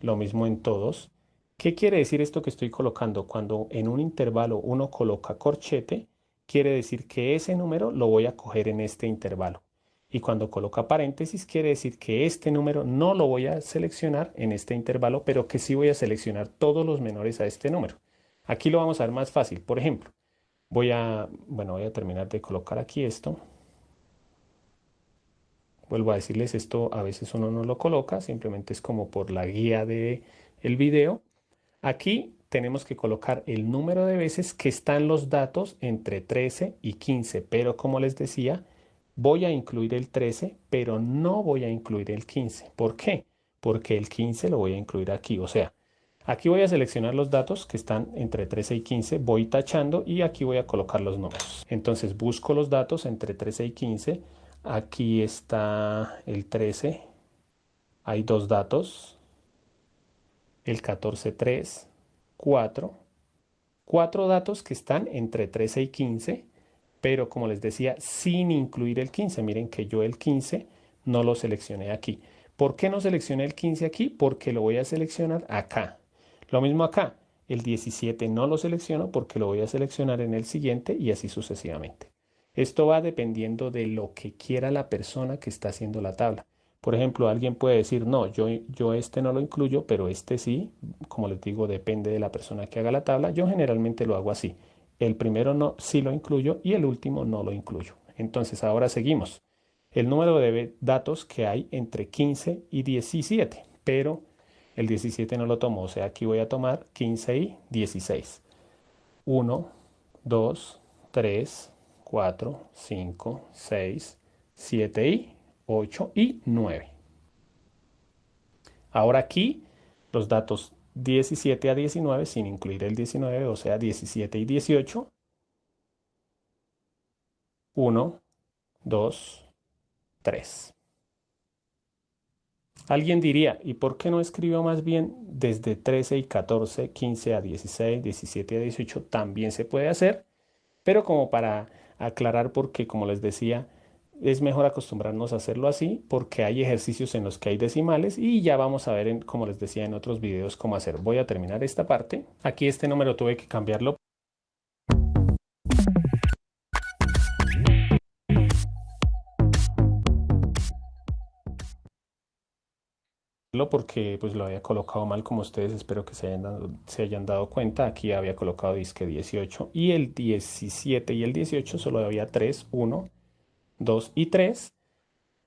Lo mismo en todos. ¿Qué quiere decir esto que estoy colocando? Cuando en un intervalo uno coloca corchete, quiere decir que ese número lo voy a coger en este intervalo. Y cuando coloca paréntesis, quiere decir que este número no lo voy a seleccionar en este intervalo, pero que sí voy a seleccionar todos los menores a este número. Aquí lo vamos a ver más fácil. Por ejemplo, voy a terminar de colocar aquí esto. Vuelvo a decirles esto, a veces uno no lo coloca, simplemente es como por la guía del video. Aquí tenemos que colocar el número de veces que están los datos entre 13 y 15, pero como les decía, voy a incluir el 13, pero no voy a incluir el 15. ¿Por qué? Porque el 15 lo voy a incluir aquí, o sea, aquí voy a seleccionar los datos que están entre 13 y 15, voy tachando y aquí voy a colocar los números. Entonces busco los datos entre 13 y 15. Aquí está el 13, hay dos datos, el 14, 3, 4 datos que están entre 13 y 15, pero como les decía, sin incluir el 15. Miren que yo el 15 no lo seleccioné aquí. ¿Por qué no seleccioné el 15 aquí? Porque lo voy a seleccionar acá. Lo mismo acá, el 17 no lo selecciono porque lo voy a seleccionar en el siguiente y así sucesivamente. Esto va dependiendo de lo que quiera la persona que está haciendo la tabla. Por ejemplo, alguien puede decir, no, yo este no lo incluyo, pero este sí. Como les digo, depende de la persona que haga la tabla. Yo generalmente lo hago así. El primero no, sí lo incluyo y el último no lo incluyo. Entonces, ahora seguimos. El número de datos que hay entre 15 y 17, pero el 17 no lo tomo. O sea, aquí voy a tomar 15 y 16. 1, 2, 3, 4, 5, 6, 7 y 8 y 9. Ahora aquí los datos 17 a 19 sin incluir el 19, o sea 17 y 18. 1, 2, 3. Alguien diría, ¿y por qué no escribió más bien desde 13 y 14, 15 a 16, 17 a 18? También se puede hacer, pero como para aclarar, porque como les decía, es mejor acostumbrarnos a hacerlo así porque hay ejercicios en los que hay decimales y ya vamos a ver, como les decía en otros videos, cómo hacer. Voy a terminar esta parte. Aquí este número tuve que cambiarlo porque pues lo había colocado mal, como ustedes espero que se hayan dado cuenta. Aquí había colocado disque 18 y el 17 y el 18 solo había 3, 1, 2 y 3.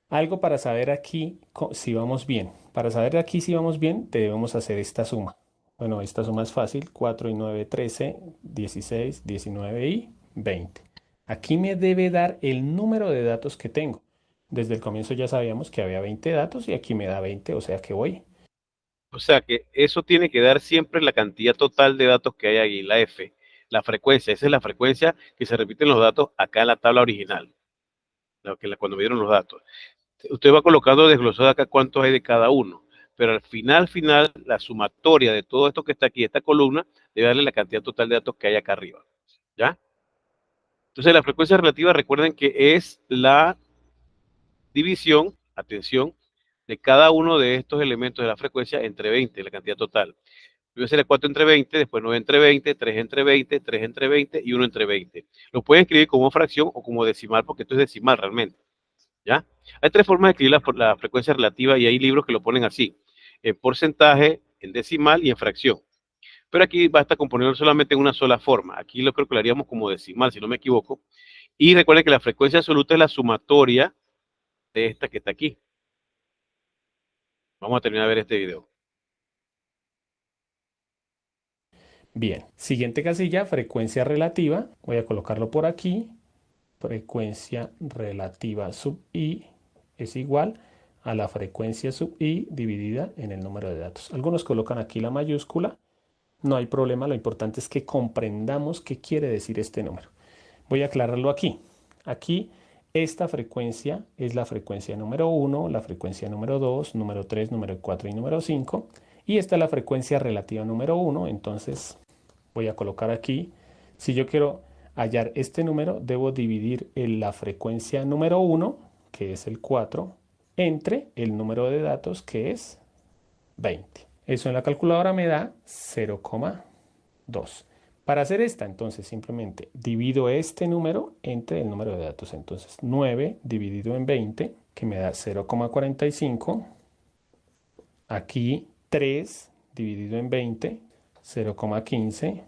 Algo para saber aquí si vamos bien. Para saber aquí si vamos bien, debemos hacer esta suma. Bueno, esta suma es fácil. 4 y 9, 13, 16, 19 y 20. Aquí me debe dar el número de datos que tengo. Desde el comienzo ya sabíamos que había 20 datos y aquí me da 20, o sea que voy. O sea que eso tiene que dar siempre la cantidad total de datos que hay ahí, la F, la frecuencia. Esa es la frecuencia que se repiten los datos acá en la tabla original, cuando me dieron los datos. Usted va colocando desglosado acá cuántos hay de cada uno, pero al final, la sumatoria de todo esto que está aquí, esta columna, debe darle la cantidad total de datos que hay acá arriba, ¿ya? Entonces la frecuencia relativa, recuerden que es la división, atención, de cada uno de estos elementos de la frecuencia entre 20, la cantidad total. Primero sería 4 entre 20, después 9 entre 20, 3 entre 20, 3 entre 20 y 1 entre 20. Lo pueden escribir como fracción o como decimal, porque esto es decimal realmente, ¿ya? Hay tres formas de escribir la frecuencia relativa y hay libros que lo ponen así, en porcentaje, en decimal y en fracción. Pero aquí basta con ponerlo solamente en una sola forma. Aquí lo creo que lo haríamos como decimal, si no me equivoco. Y recuerden que la frecuencia absoluta es la sumatoria de esta que está aquí. Vamos a terminar de ver este video. Bien, siguiente casilla, frecuencia relativa. Voy a colocarlo por aquí. Frecuencia relativa sub i es igual a la frecuencia sub i dividida en el número de datos. Algunos colocan aquí la mayúscula. No hay problema, lo importante es que comprendamos qué quiere decir este número. Voy a aclararlo aquí. Aquí esta frecuencia es la frecuencia número 1, la frecuencia número 2, número 3, número 4 y número 5. Y esta es la frecuencia relativa número 1. Entonces voy a colocar aquí, si yo quiero hallar este número, debo dividir la frecuencia número 1, que es el 4, entre el número de datos, que es 20. Eso en la calculadora me da 0,2. Para hacer esta, entonces, simplemente divido este número entre el número de datos. Entonces, 9 dividido en 20, que me da 0,45. Aquí, 3 dividido en 20, 0,15.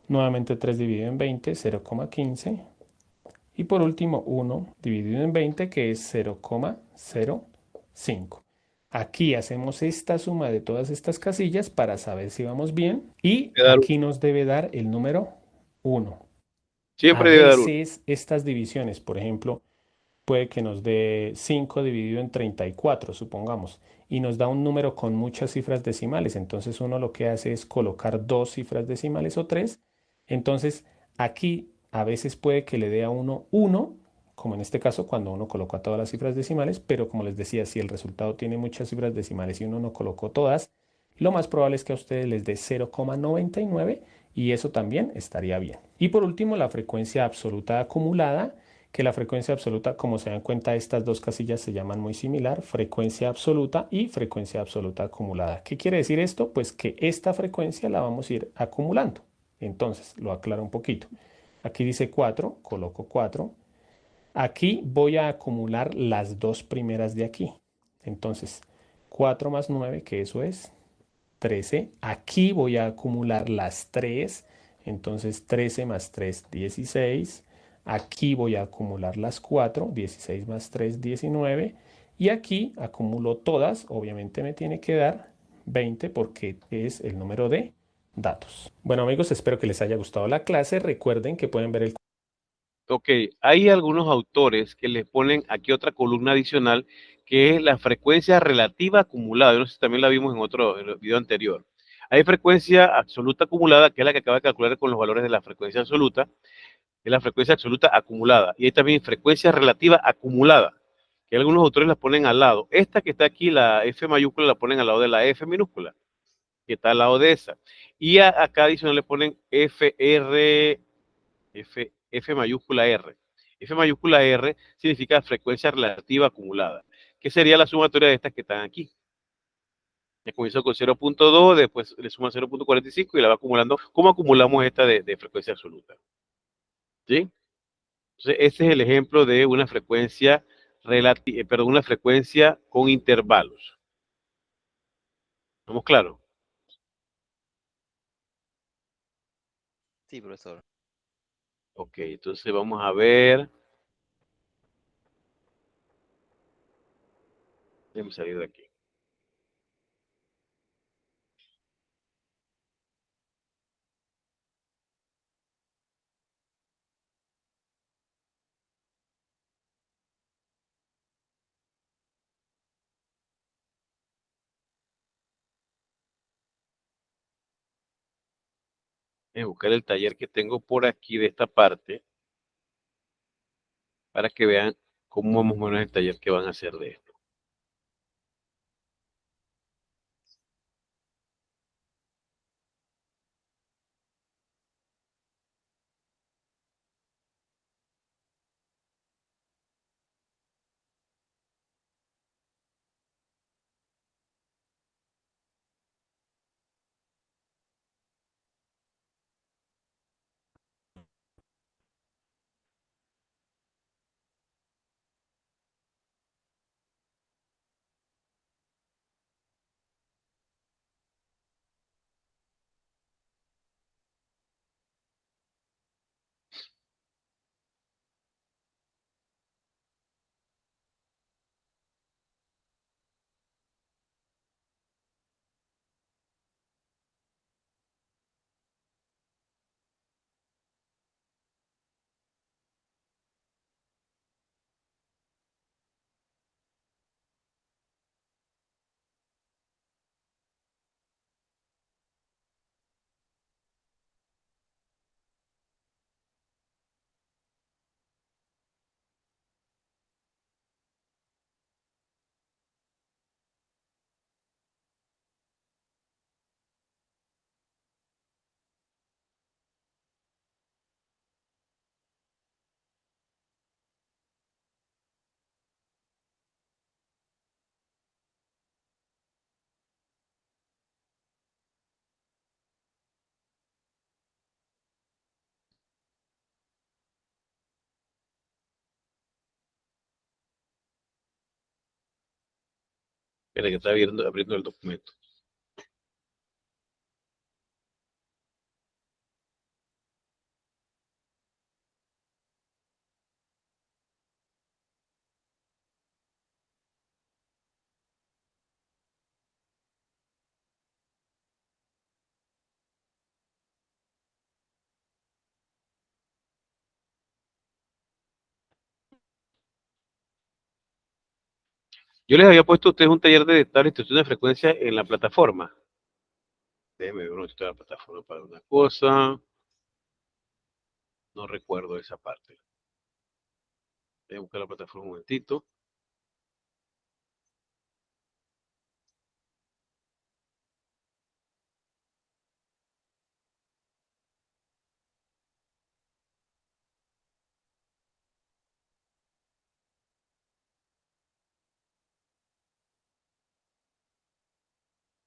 Nuevamente 3 dividido en 20, 0,15. Y por último, 1 dividido en 20, que es 0,05. Aquí hacemos esta suma de todas estas casillas para saber si vamos bien. Y aquí nos debe dar el número 1. Siempre debe dar 1. A veces estas divisiones, por ejemplo, puede que nos dé 5 dividido en 34, supongamos, y nos da un número con muchas cifras decimales. Entonces uno lo que hace es colocar 2 cifras decimales o 3. Entonces aquí a veces puede que le dé a uno 1, como en este caso cuando uno coloca todas las cifras decimales, pero como les decía, si el resultado tiene muchas cifras decimales y uno no colocó todas, lo más probable es que a ustedes les dé 0,99 y eso también estaría bien. Y por último, la frecuencia absoluta acumulada, que la frecuencia absoluta, como se dan cuenta, estas dos casillas se llaman muy similar, frecuencia absoluta y frecuencia absoluta acumulada. ¿Qué quiere decir esto? Pues que esta frecuencia la vamos a ir acumulando. Entonces, lo aclaro un poquito. Aquí dice 4, coloco 4. Aquí voy a acumular las dos primeras de aquí. Entonces, 4 más 9, que eso es 13. Aquí voy a acumular las 3. Entonces, 13 más 3, 16. Aquí voy a acumular las 4. 16 más 3, 19. Y aquí acumulo todas. Obviamente me tiene que dar 20 porque es el número de datos. Bueno, amigos, espero que les haya gustado la clase. Recuerden que pueden ver el... Ok, hay algunos autores que le ponen aquí otra columna adicional que es la frecuencia relativa acumulada. Yo no sé si también la vimos en el video anterior. Hay frecuencia absoluta acumulada, que es la que acaba de calcular con los valores de la frecuencia absoluta, es la frecuencia absoluta acumulada. Y hay también frecuencia relativa acumulada, que algunos autores la ponen al lado. Esta que está aquí, la F mayúscula, la ponen al lado de la F minúscula, que está al lado de esa. Y acá adicional le ponen F mayúscula R. F mayúscula R significa frecuencia relativa acumulada, que sería la sumatoria de estas que están aquí. Ya comenzó con 0.2, después le suma 0.45 y la va acumulando. ¿Cómo acumulamos esta de frecuencia absoluta? ¿Sí? Entonces, ese es el ejemplo de una frecuencia una frecuencia con intervalos. ¿Estamos claros? Sí, profesor. Ok, entonces vamos a ver. Déjame salir de aquí. Voy a buscar el taller que tengo por aquí de esta parte para que vean cómo vamos a poner el taller que van a hacer de esto. Espera que está abriendo el documento. Yo les había puesto a ustedes un taller de tabla instrucción de frecuencia en la plataforma. Déjenme ver dónde está la plataforma para una cosa. No recuerdo esa parte. Voy a buscar la plataforma un momentito.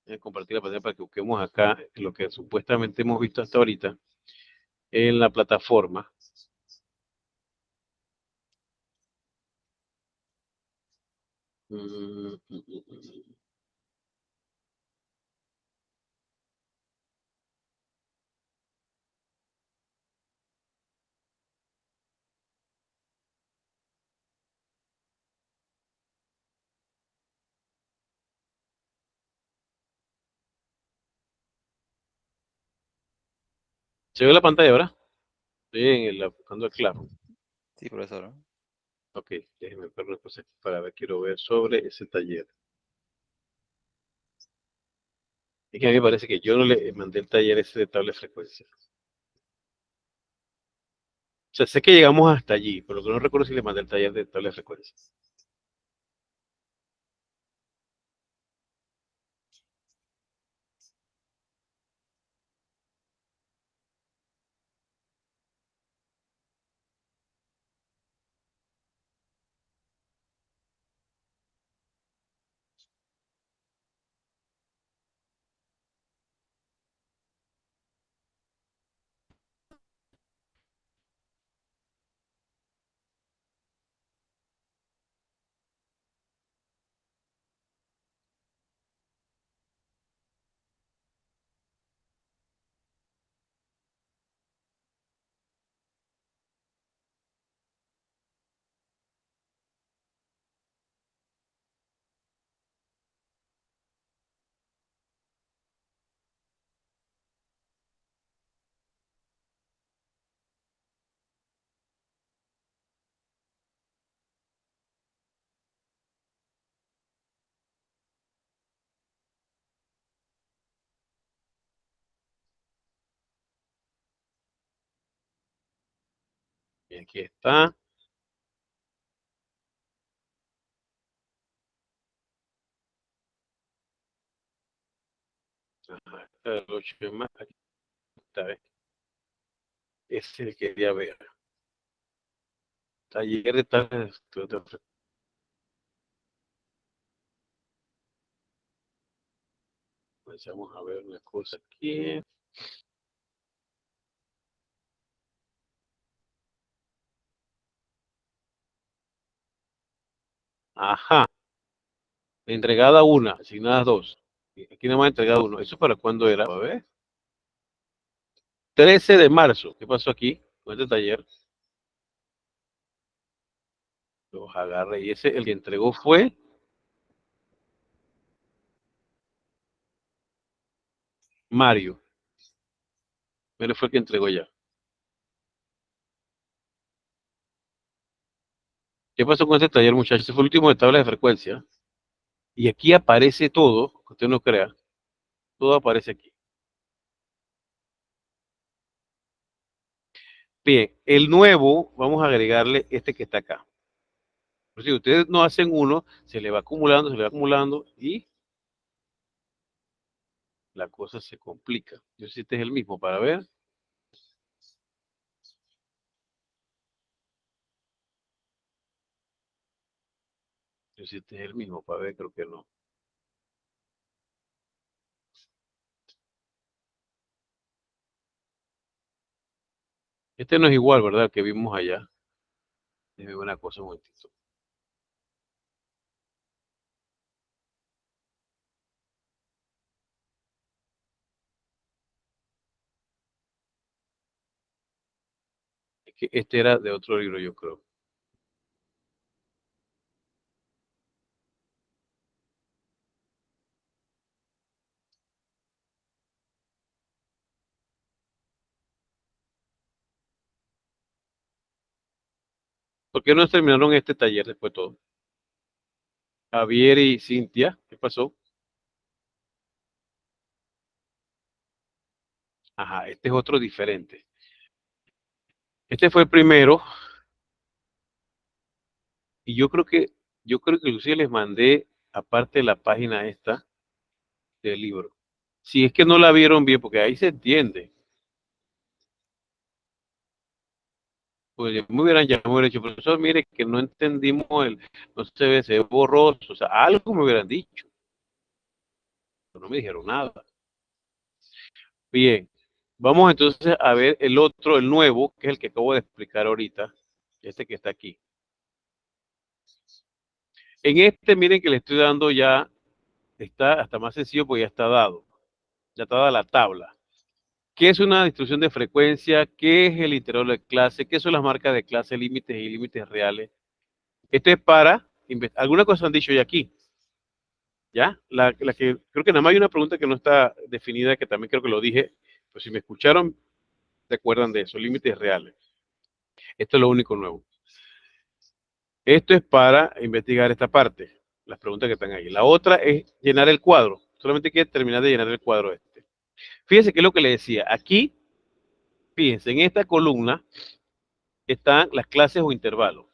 Voy a compartir la pantalla para que busquemos acá lo que supuestamente hemos visto hasta ahorita en la plataforma. ¿Se ve la pantalla ahora? Estoy buscando el claro. Sí, profesor. Ok, déjenme ver una cosa para ver, quiero ver sobre ese taller. Es que a mí me parece que yo no le mandé el taller ese de tabla de frecuencia. O sea, sé que llegamos hasta allí, pero lo que no recuerdo si le mandé el taller de tabla de frecuencia. Y aquí está. Ajá, el 8 más. Aquí está, ¿ves? Ese es el que quería ver. Taller de tales. Vamos a ver una cosa aquí. Ajá. Entregada una, asignadas dos. Aquí nada más entregada uno. ¿Eso para cuándo era? A ver. 13 de marzo. ¿Qué pasó aquí con este taller? Los agarré. Y ese, el que entregó fue Mario. Pero fue el que entregó ya. ¿Qué pasó con este taller, muchachos? Este fue el último de tabla de frecuencia. Y aquí aparece todo, que usted no crea. Todo aparece aquí. Bien, el nuevo, vamos a agregarle este que está acá. Por si ustedes no hacen uno, se le va acumulando y la cosa se complica. Yo sé si este es el mismo para ver. Yo sé si este es el mismo para ver, creo que no. Este no es igual, ¿verdad? El que vimos allá. Déjeme ver una cosa un momentito. Es que este era de otro libro, yo creo. ¿Por qué no terminaron este taller después de todo? Javier y Cintia, ¿qué pasó? Ajá, este es otro diferente. Este fue el primero y yo creo que inclusive les mandé aparte de la página esta del libro. Si es que no la vieron bien, porque ahí se entiende. Pues ya me hubieran dicho, profesor, mire que no entendimos no se ve borroso, o sea, algo me hubieran dicho. Pero no me dijeron nada. Bien, vamos entonces a ver el otro, el nuevo, que es el que acabo de explicar ahorita, este que está aquí. En este, miren que le estoy dando ya, está hasta más sencillo porque ya está dado, ya está dada la tabla. ¿Qué es una distribución de frecuencia? ¿Qué es el intervalo de clase? ¿Qué son las marcas de clase, límites y límites reales? Esto es para, alguna cosa han dicho ya aquí, ¿ya? La que creo que nada más hay una pregunta que no está definida, que también creo que lo dije, pues si me escucharon, se acuerdan de eso, límites reales. Esto es lo único nuevo. Esto es para investigar esta parte, las preguntas que están ahí. La otra es llenar el cuadro. Solamente hay que terminar de llenar el cuadro este. Fíjense qué es lo que le decía. Aquí, fíjense, en esta columna están las clases o intervalos.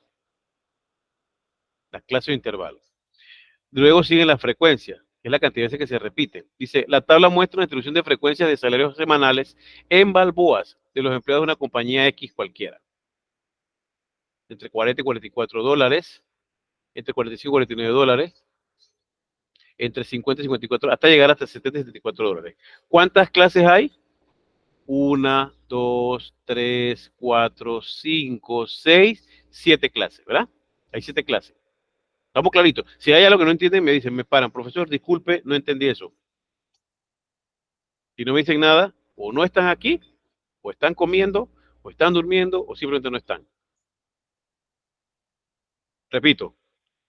Las clases o intervalos. Luego siguen las frecuencias, que es la cantidad de veces que se repite. Dice, la tabla muestra una distribución de frecuencias de salarios semanales en balboas de los empleados de una compañía X cualquiera. Entre 40 y 44 dólares, entre 45 y 49 dólares, entre 50 y 54, hasta llegar hasta 70 y 74 dólares. ¿Cuántas clases hay? 1, 2, 3, 4, 5, 6, 7 clases, ¿verdad? Hay 7 clases. Estamos claritos. Si hay algo que no entienden, me dicen, me paran. Profesor, disculpe, no entendí eso. Si no me dicen nada, o no están aquí, o están comiendo, o están durmiendo, o simplemente no están. Repito,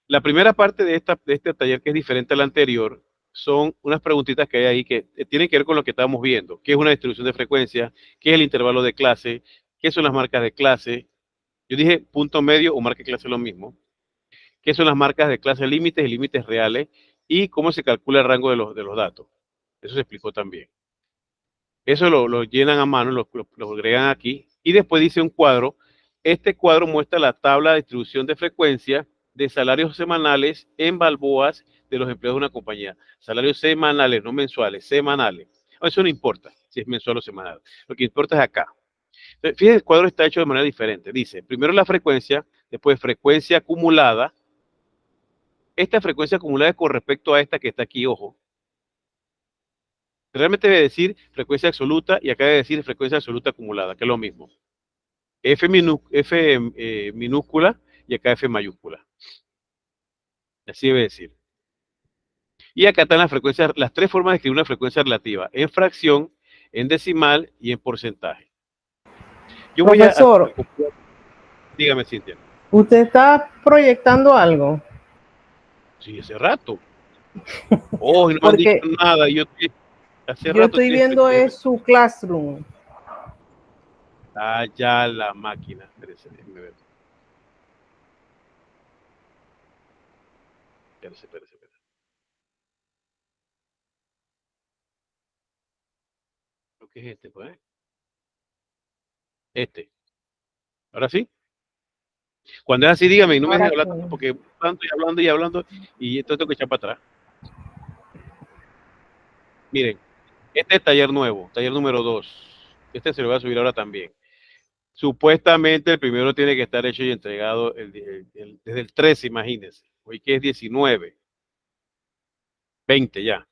la primera parte de este taller, que es diferente al anterior, son unas preguntitas que hay ahí que tienen que ver con lo que estamos viendo. ¿Qué es una distribución de frecuencia? ¿Qué es el intervalo de clase? ¿Qué son las marcas de clase? Yo dije punto medio o marca de clase lo mismo. ¿Qué son las marcas de clase límites y límites reales? Y cómo se calcula el rango de los datos. Eso se explicó también. Eso lo llenan a mano, lo agregan aquí. Y después dice un cuadro Este cuadro muestra la tabla de distribución de frecuencia de salarios semanales en balboas de los empleados de una compañía. Salarios semanales, no mensuales, semanales. Eso no importa si es mensual o semanal. Lo que importa es acá. Fíjense, el cuadro está hecho de manera diferente. Dice, primero la frecuencia, después frecuencia acumulada. Esta frecuencia acumulada es con respecto a esta que está aquí, ojo. Realmente debe decir frecuencia absoluta y acá debe decir frecuencia absoluta acumulada, que es lo mismo. F minúscula y acá F mayúscula. Así debe decir. Y acá están las frecuencias, las tres formas de escribir una frecuencia relativa: en fracción, en decimal y en porcentaje. Yo Profesor, dígame, Cintia. ¿usted está proyectando algo? Sí, hace rato. Oh, no me han Porque dicho nada. Yo estoy viendo es su classroom. Ah, ya la máquina. Espérese, déjeme ver. Espérese. Creo que es este, pues. Este. Ahora sí. Cuando es así, dígame y no me deje hablar, porque tanto y hablando y esto tengo que echar para atrás. Miren, este es taller nuevo, taller número 2. Este se lo voy a subir ahora también. Supuestamente el primero tiene que estar hecho y entregado desde el 13, imagínense. Hoy que es 19. 20 ya.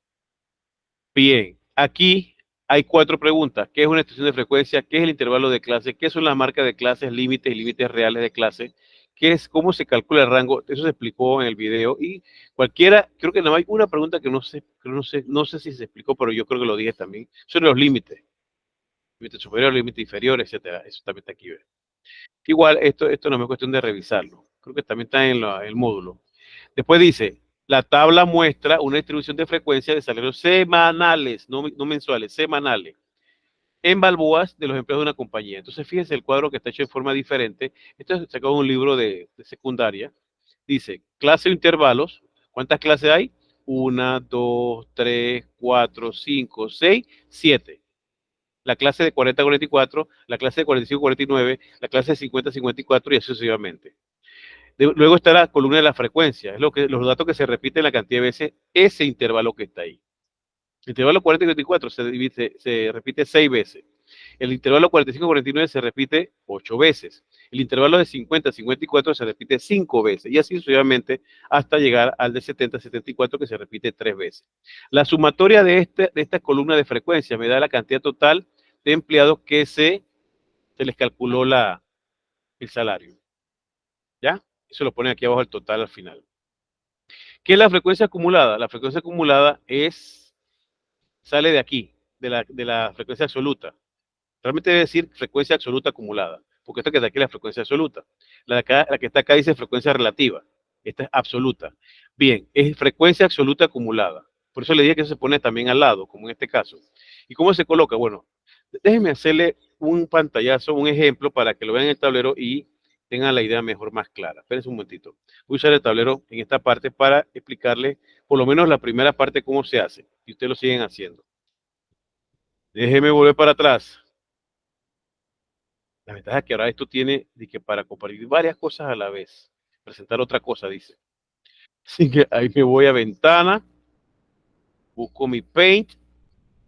Bien, aquí hay 4 preguntas. ¿Qué es una estación de frecuencia? ¿Qué es el intervalo de clase? ¿Qué son las marcas de clases, límites y límites reales de clase? ¿Qué es, cómo se calcula el rango? Eso se explicó en el video. Y cualquiera, creo que no hay una pregunta que no sé si se explicó, pero yo creo que lo dije también. Son los límites. Límite superior, límite inferior, etcétera. Eso también está aquí. ¿Ve? Igual, esto no me es cuestión de revisarlo. Creo que también está en el módulo. Después dice, la tabla muestra una distribución de frecuencia de salarios semanales, no mensuales, semanales, en balboas de los empleados de una compañía. Entonces, fíjense el cuadro que está hecho de forma diferente. Esto es sacado de un libro de secundaria. Dice, clase o intervalos. ¿Cuántas clases hay? 1, 2, 3, 4, 5, 6, 7. La clase de 40-44, la clase de 45-49, la clase de 50-54 y así sucesivamente. Luego está la columna de la frecuencia, es los datos que se repiten la cantidad de veces ese intervalo que está ahí. El intervalo 40-44 se repite 6 veces. El intervalo 45-49 se repite 8 veces. El intervalo de 50-54 se repite 5 veces. Y así sucesivamente hasta llegar al de 70-74 que se repite 3 veces. La sumatoria de esta columna de frecuencia me da la cantidad total de empleados que se les calculó el salario. ¿Ya? Eso lo ponen aquí abajo el total al final. ¿Qué es la frecuencia acumulada? La frecuencia acumulada sale de aquí, de la frecuencia absoluta. Realmente debe decir frecuencia absoluta acumulada, porque esta que está aquí es la frecuencia absoluta. La que está acá dice frecuencia relativa. Esta es absoluta. Bien, es frecuencia absoluta acumulada. Por eso le dije que eso se pone también al lado, como en este caso. ¿Y cómo se coloca? Bueno, déjenme hacerle un pantallazo, un ejemplo para que lo vean en el tablero y tengan la idea mejor, más clara. Espérense un momentito. Voy a usar el tablero en esta parte para explicarle por lo menos la primera parte cómo se hace. Y ustedes lo siguen haciendo. Déjenme volver para atrás. La ventaja es que ahora esto tiene de que para compartir varias cosas a la vez. Presentar otra cosa, dice. Así que ahí me voy a ventana, busco mi Paint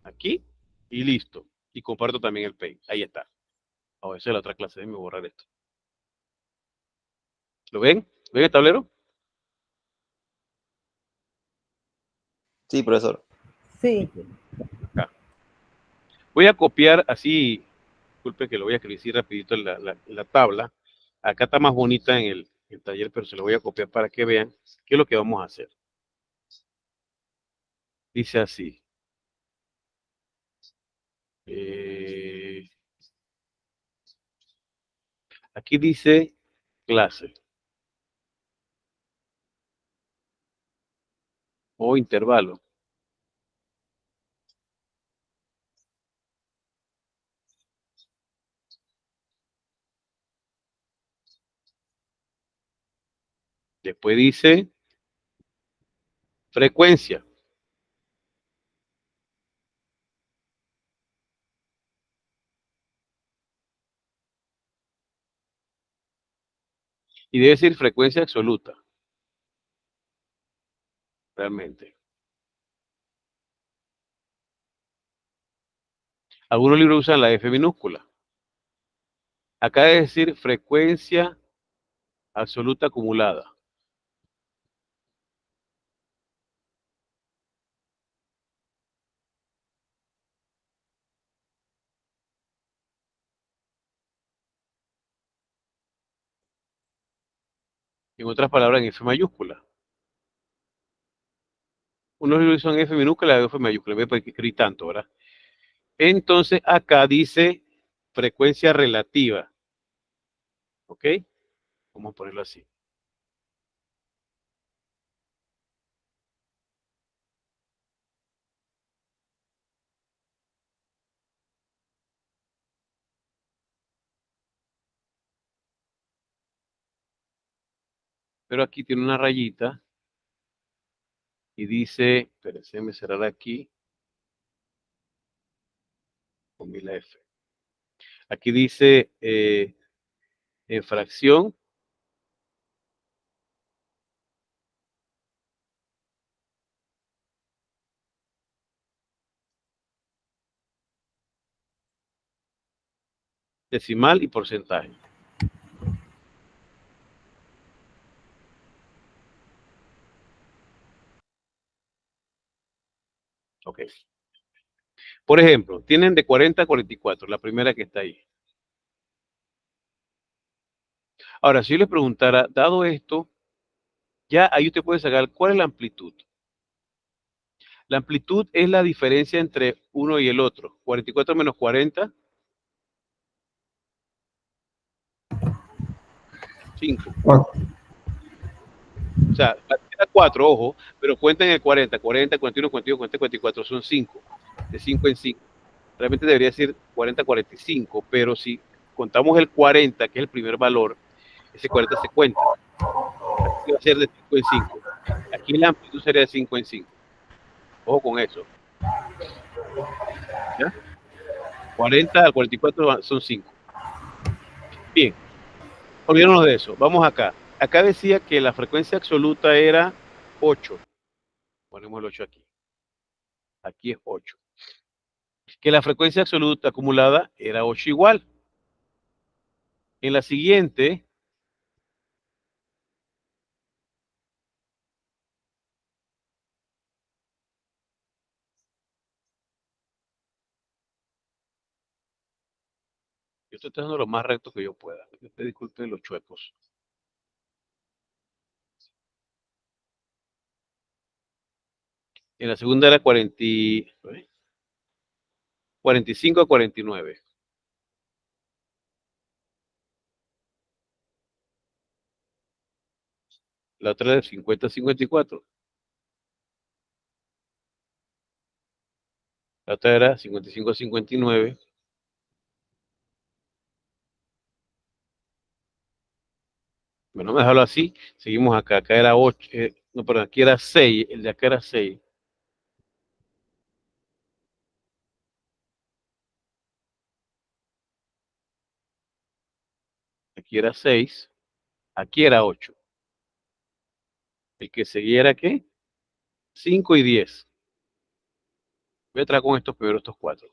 aquí y listo. Y comparto también el Paint. Ahí está. Oh, esa es la otra clase. Déjenme borrar esto. ¿Lo ven? ¿Ven el tablero? Sí, profesor. Sí. Acá. Voy a copiar así, disculpe que lo voy a escribir así rapidito en la tabla. Acá está más bonita en el taller, pero se lo voy a copiar para que vean qué es lo que vamos a hacer. Dice así. Aquí dice clase o intervalo. Después dice frecuencia. Y debe ser frecuencia absoluta. Realmente. Algunos libros usan la F minúscula. Acá debe decir frecuencia absoluta acumulada. En otras palabras, en F mayúscula. Unos libros son F minúscula y F mayúscula. Ve por qué escribí tanto, ¿verdad? Entonces, acá dice frecuencia relativa. ¿Ok? Vamos a ponerlo así. Pero aquí tiene una rayita y dice, espérense, me cerrar aquí con mi la F. Aquí dice en fracción decimal y porcentaje. Ok. Por ejemplo, tienen de 40 a 44, la primera que está ahí. Ahora, si yo les preguntara, dado esto, ya ahí usted puede sacar cuál es la amplitud. La amplitud es la diferencia entre uno y el otro. 44 menos 40, 5. O sea, era 4, ojo, pero cuenten el 40, 40, 41, 42, 40, 44, son 5. De 5 en 5. Realmente debería decir 40, 45, pero si contamos el 40, que es el primer valor, ese 40 se cuenta. Aquí va a ser de 5 en 5. Aquí la amplitud sería de 5 en 5. Ojo con eso. ¿Ya? 40 al 44 son 5. Bien. Olvidémonos de eso. Vamos acá. Acá decía que la frecuencia absoluta era 8. Ponemos el 8 aquí. Aquí es 8. Que la frecuencia absoluta acumulada era 8 igual. En la siguiente, yo estoy tratando lo más recto que yo pueda. Usted disculpe los chuecos. En la segunda era 45 a 49. La otra era de 50 a 54. La otra era 55 a 59. Bueno, vamos a dejarlo así. Seguimos acá. Acá era 8. No, perdón, aquí era 6. El de acá era 6. Aquí era 6. Aquí era 8. El que seguía era ¿qué? 5 y 10. Voy a traer con estos primeros, estos 4.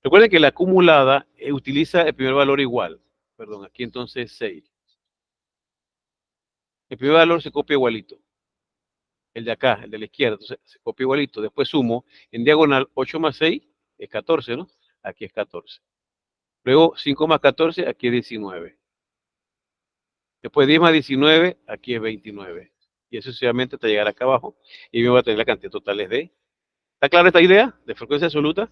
Recuerden que la acumulada utiliza el primer valor igual. Perdón, aquí entonces 6. El primer valor se copia igualito. El de acá, el de la izquierda, entonces se copia igualito. Después sumo en diagonal 8 más 6 es 14, ¿no? Aquí es 14. Luego 5 más 14, aquí es 19. Después 10 más 19, aquí es 29. Y eso sucesivamente hasta llegar acá abajo. Y me voy a tener la cantidad total de. ¿Está clara esta idea de frecuencia absoluta?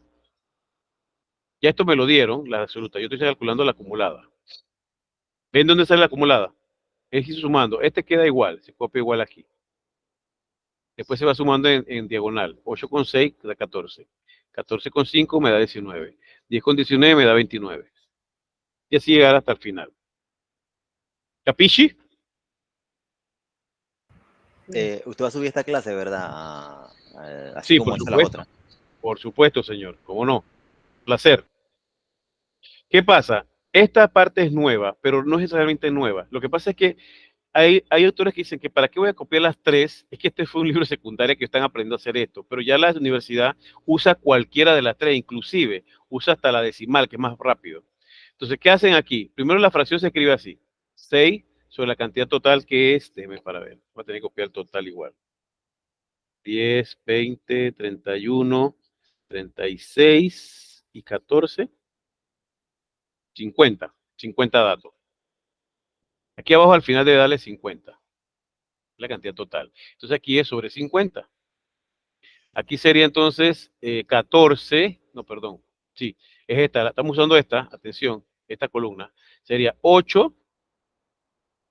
Ya esto me lo dieron, la absoluta. Yo estoy calculando la acumulada. ¿Ven dónde sale la acumulada? Es ir sumando. Este queda igual, se copia igual aquí. Después se va sumando en diagonal. 8 con 6 da 14. 14 con 5 me da 19. 10 con 19 me da 29. Y así llegar hasta el final. ¿Capisci? Usted va a subir esta clase, ¿verdad? Así Sí, como por esta la supuesto. otra. Por supuesto, señor. ¿Cómo no? Placer. ¿Qué pasa? Esta parte es nueva, pero no es realmente nueva. Lo que pasa es que hay autores que dicen que para qué voy a copiar las tres, es que este fue un libro secundario que están aprendiendo a hacer esto, pero ya la universidad usa cualquiera de las tres, inclusive usa hasta la decimal, que es más rápido. Entonces, ¿qué hacen aquí? Primero la fracción se escribe así, 6 sobre la cantidad total que es, déjeme para ver, voy a tener que copiar el total igual. 10, 20, 31, 36 y 14, 50 datos. Aquí abajo al final debe darle 50, la cantidad total. Entonces aquí es sobre 50. Aquí sería entonces 14, no, perdón, sí, es esta, estamos usando esta, atención, esta columna, sería 8,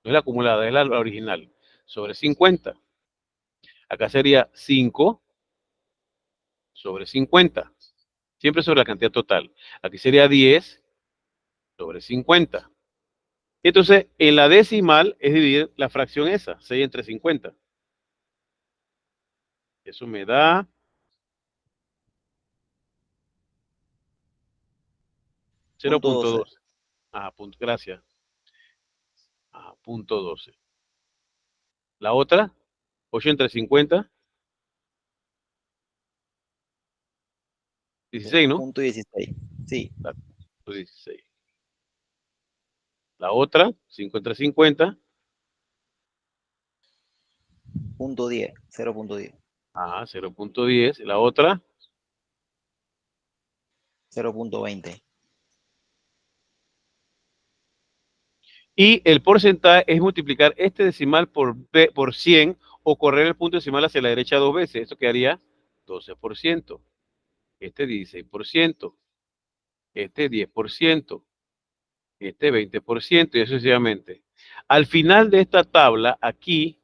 no es la acumulada, es la original, sobre 50. Acá sería 5 sobre 50, siempre sobre la cantidad total. Aquí sería 10 sobre 50. Entonces, en la decimal es dividir la fracción esa, 6 entre 50. Eso me da 0.12. Ah, gracias. Ah, punto 12. La otra, 8 entre 50. 16, ¿no? Punto 16. Sí. 16. La otra, 5 entre 50. Punto 10. 0.10. Ajá, 0.10. La otra, 0.20. y el porcentaje es multiplicar este decimal por 100 o correr el punto decimal hacia la derecha 2 veces. Esto quedaría 12%. Este 16%. Este 10%. Este 20% y así sucesivamente. Al final de esta tabla, aquí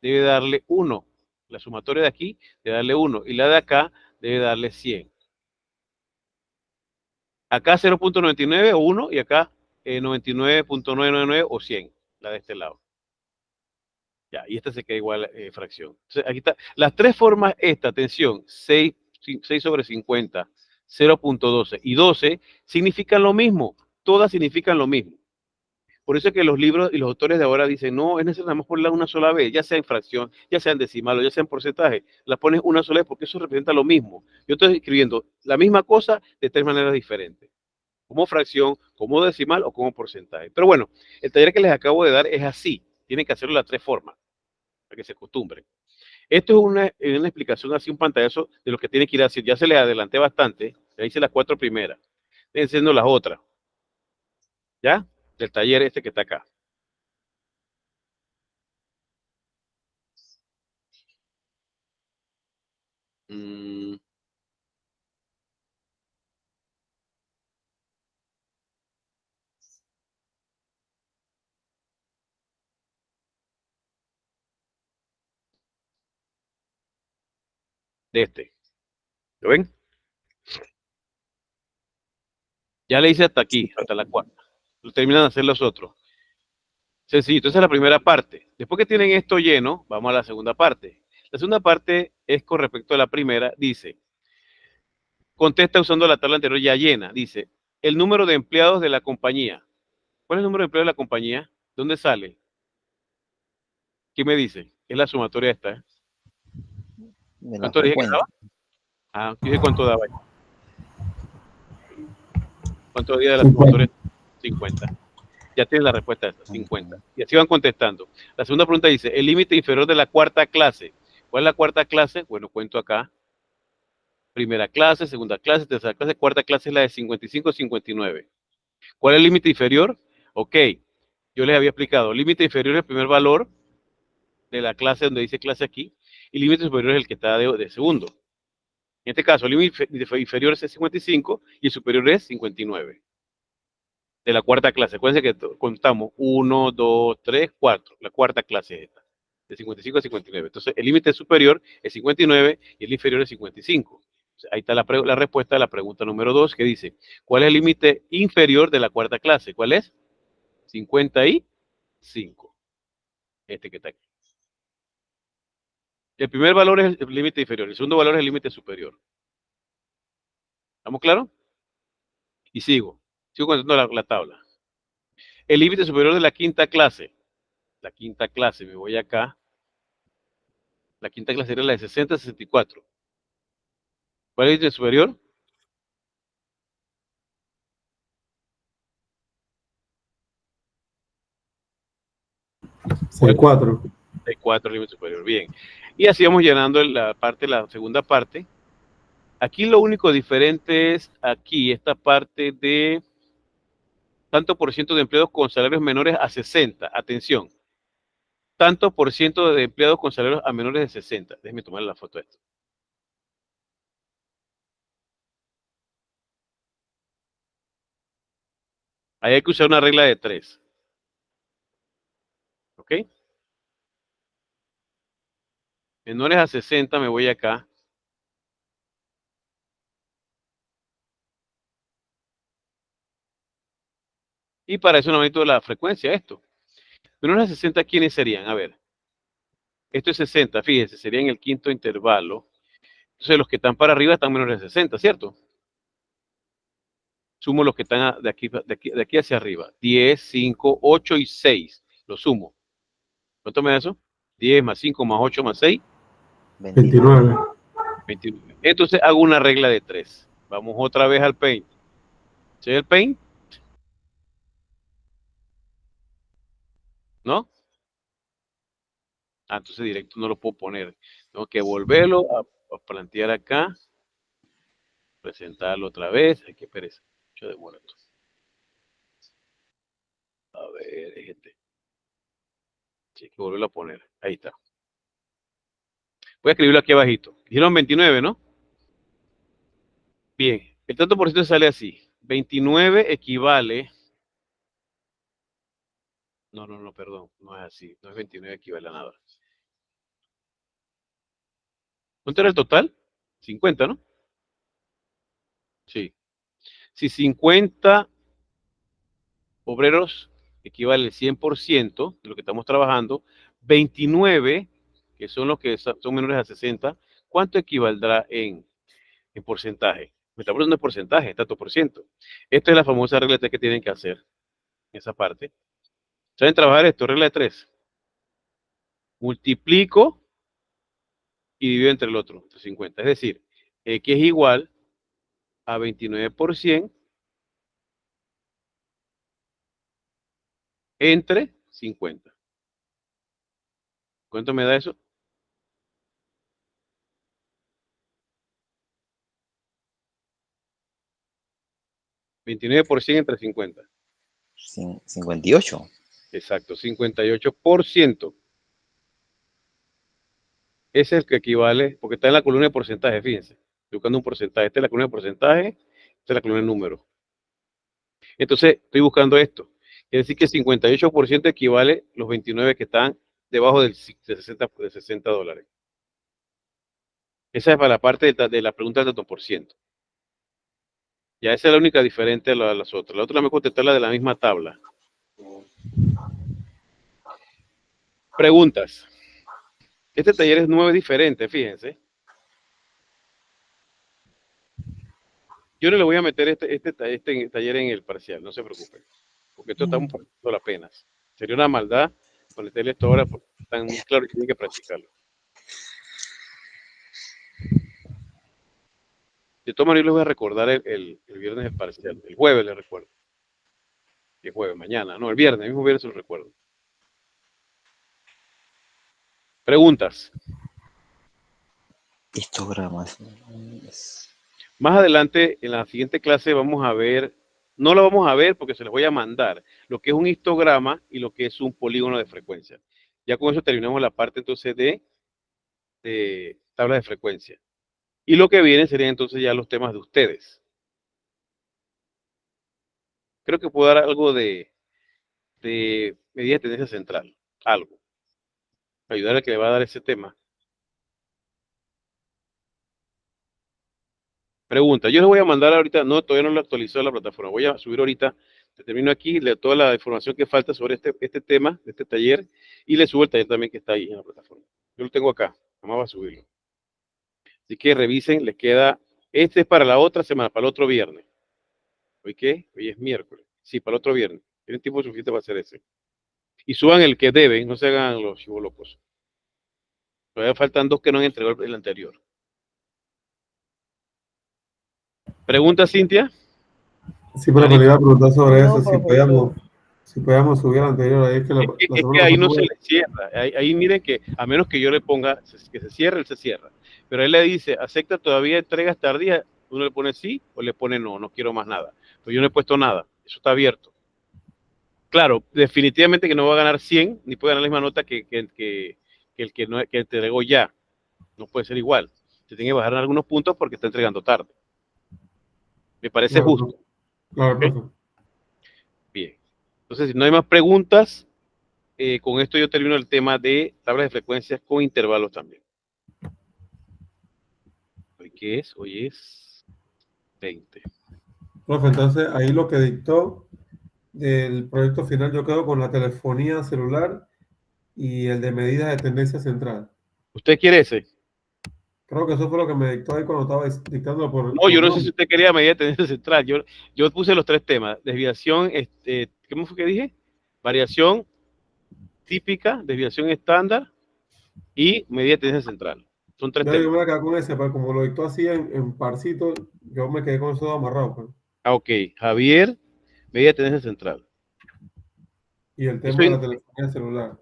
debe darle 1. La sumatoria de aquí debe darle 1 y la de acá debe darle 100. Acá 0.99 o 1 y acá 99.999 o 100, la de este lado. Ya, y esta se queda igual fracción. Entonces, aquí está. Las tres formas, esta, atención, 6 sobre 50, 0.12 y 12 significan lo mismo. Todas significan lo mismo. Por eso es que los libros y los autores de ahora dicen, no, es necesario ponerla una sola vez, ya sea en fracción, ya sea en decimal o ya sea en porcentaje, la pones una sola vez porque eso representa lo mismo. Yo estoy escribiendo la misma cosa de tres maneras diferentes, como fracción, como decimal o como porcentaje. Pero bueno, el taller que les acabo de dar es así, tienen que hacerlo de las tres formas, para que se acostumbren. Esto es una explicación así, un pantallazo de lo que tienen que ir a hacer. Ya se les adelanté bastante, ya hice las 4 primeras, estoy haciendo las otras, ¿ya? Del taller este que está acá. De este. ¿Lo ven? Ya le hice hasta aquí, hasta la 4. Lo terminan de hacer los otros. Sencillito, esa es la primera parte. Después que tienen esto lleno, vamos a la segunda parte. La segunda parte es con respecto a la primera, dice, contesta usando la tabla anterior ya llena, dice, el número de empleados de la compañía. ¿Cuál es el número de empleados de la compañía? ¿Dónde sale? ¿Qué me dice? Es la sumatoria esta, ¿eh? ¿Cuánto dije que daba? Ah, dije cuánto daba. ¿Cuánto día de la sumatoria? 50. Ya tienes la respuesta esta, 50. Y así van contestando. La segunda pregunta dice, el límite inferior de la cuarta clase. ¿Cuál es la cuarta clase? Bueno, cuento acá. Primera clase, segunda clase, tercera clase, cuarta clase es la de 55, 59. ¿Cuál es el límite inferior? Ok, yo les había explicado. Límite inferior es el primer valor de la clase donde dice clase aquí, y límite superior es el que está de segundo. En este caso, el límite inferior es 55 y el superior es 59. De la cuarta clase. Acuérdense que contamos 1, 2, 3, 4. La cuarta clase es esta. De 55 a 59. Entonces, el límite superior es 59 y el inferior es 55. Ahí está la respuesta a la pregunta número 2 que dice, ¿cuál es el límite inferior de la cuarta clase? ¿Cuál es? 55. Este que está aquí. El primer valor es el límite inferior, el segundo valor es el límite superior. ¿Estamos claros? Y sigo contando la tabla. El límite superior de la quinta clase. La quinta clase, me voy acá. La quinta clase era la de 60 a 64. ¿Cuál es el límite superior? 64. 64 límite superior. Bien. Y así vamos llenando la segunda parte. Aquí lo único diferente es aquí, esta parte de tanto por ciento de empleados con salarios menores a 60. Atención. Tanto por ciento de empleados con salarios a menores de 60. Déjenme tomar la foto de esto. Ahí hay que usar una regla de 3. ¿Ok? Menores a 60 me voy acá. Y para eso no necesito la frecuencia, esto. Menores a 60, ¿quiénes serían? A ver. Esto es 60, fíjense, sería en el quinto intervalo. Entonces los que están para arriba están menores de 60, ¿cierto? Sumo los que están de aquí hacia arriba. 10, 5, 8 y 6. Lo sumo. ¿Cuánto me da eso? 10 más 5 más 8 más 6. 29. 29. Entonces hago una regla de 3. Vamos otra vez al Paint. ¿Sí el Paint? ¿No? Ah, entonces directo no lo puedo poner. Tengo que volverlo a plantear acá. Presentarlo otra vez. Hay que pereza. Mucho demora. A ver, gente. Sí, hay que volverlo a poner. Ahí está. Voy a escribirlo aquí abajito. Dijeron 29, ¿no? Bien. El tanto por ciento sale así. 29 equivale. No, perdón. No es así. No es 29 equivale a nada. ¿Cuánto era el total? 50, ¿no? Sí. Si 50 obreros equivale al 100% de lo que estamos trabajando, 29, que son los que son menores a 60, ¿cuánto equivaldrá en porcentaje? Me está poniendo en porcentaje, tanto por ciento. Esta es la famosa regla de 3 que tienen que hacer en esa parte. ¿Saben trabajar esto? Regla de 3. Multiplico y divido entre el otro, entre 50. Es decir, X es igual a 29% entre 50. ¿Cuánto me da eso? $29 entre 50. 58. Exacto, 58%. Ese es el que equivale, porque está en la columna de porcentaje, fíjense. Estoy buscando un porcentaje. Esta es la columna de porcentaje, esta es la columna de número. Entonces, estoy buscando esto. Quiere decir que 58% equivale los 29 que están debajo de 60 dólares. Esa es para la parte de la pregunta del tanto por ciento. Ya esa es la única diferente a las otras. La otra la me contestar la de la misma tabla. Preguntas. Este taller es nuevo y diferente, fíjense. Yo no le voy a meter este taller en el parcial, no se preocupen. Porque esto estamos practicando apenas. Sería una maldad ponerle esto ahora porque están muy claros que tienen que practicarlo. De todas maneras, les voy a recordar el viernes el parcial. El jueves les recuerdo. El jueves, mañana. No, el viernes, el mismo viernes se lo recuerdo. Preguntas. Histogramas. Más adelante, en la siguiente clase, vamos a ver, no lo vamos a ver porque se les voy a mandar, lo que es un histograma y lo que es un polígono de frecuencia. Ya con eso terminamos la parte entonces de tabla de frecuencia. Y lo que viene serían entonces ya los temas de ustedes. Creo que puedo dar algo de medida de tendencia central. Algo. Ayudar a que le va a dar ese tema. Pregunta. Yo les voy a mandar ahorita, no, todavía no lo actualizó la plataforma. Voy a subir ahorita, termino aquí, le toda la información que falta sobre este tema, de este taller, y le subo el taller también que está ahí en la plataforma. Yo lo tengo acá, vamos a subirlo. Así que revisen, les queda, este es para la otra semana, para el otro viernes. ¿Hoy qué? Hoy es miércoles. Sí, para el otro viernes. Tienen tiempo suficiente para hacer ese. Y suban el que deben, no se hagan los chivolocos. Todavía faltan 2 que no han entregado el anterior. ¿Pregunta, Cintia? Sí, pero me iba a preguntar sobre No, eso, si podíamos subir al anterior. Ahí es que Es que ahí no se le cierra. Ahí miren que, a menos que yo le ponga que se cierre, él se cierra. Pero él le dice, acepta todavía entregas tardías, uno le pone sí o le pone no, no quiero más nada. Pero yo no he puesto nada, eso está abierto. Claro, definitivamente que no va a ganar 100, ni puede ganar la misma nota que el que entregó ya. No puede ser igual. Se tiene que bajar en algunos puntos porque está entregando tarde. Me parece justo. Claro, ¿Okay? profe. Bien. Entonces, si no hay más preguntas, con esto yo termino el tema de tablas de frecuencias con intervalos también. ¿Hoy qué es? Hoy es 20. Profe, entonces ahí lo que dictó del proyecto final yo quedo con la telefonía celular y el de medidas de tendencia central. ¿Usted quiere ese? Creo que eso fue lo que me dictó ahí cuando estaba dictando por... No, yo no sé nombre. si usted quería medida de tendencia central. Yo puse los 3 temas. Desviación, ¿cómo fue que dije? Variación típica, desviación estándar y medida de tendencia central. Son 3 Yo temas. me voy a quedar con ese, pero como lo dictó así en parcito, yo me quedé con eso amarrado. Pues. Ah, ok. Javier, medida de tendencia central. Y el tema de la telefonía celular.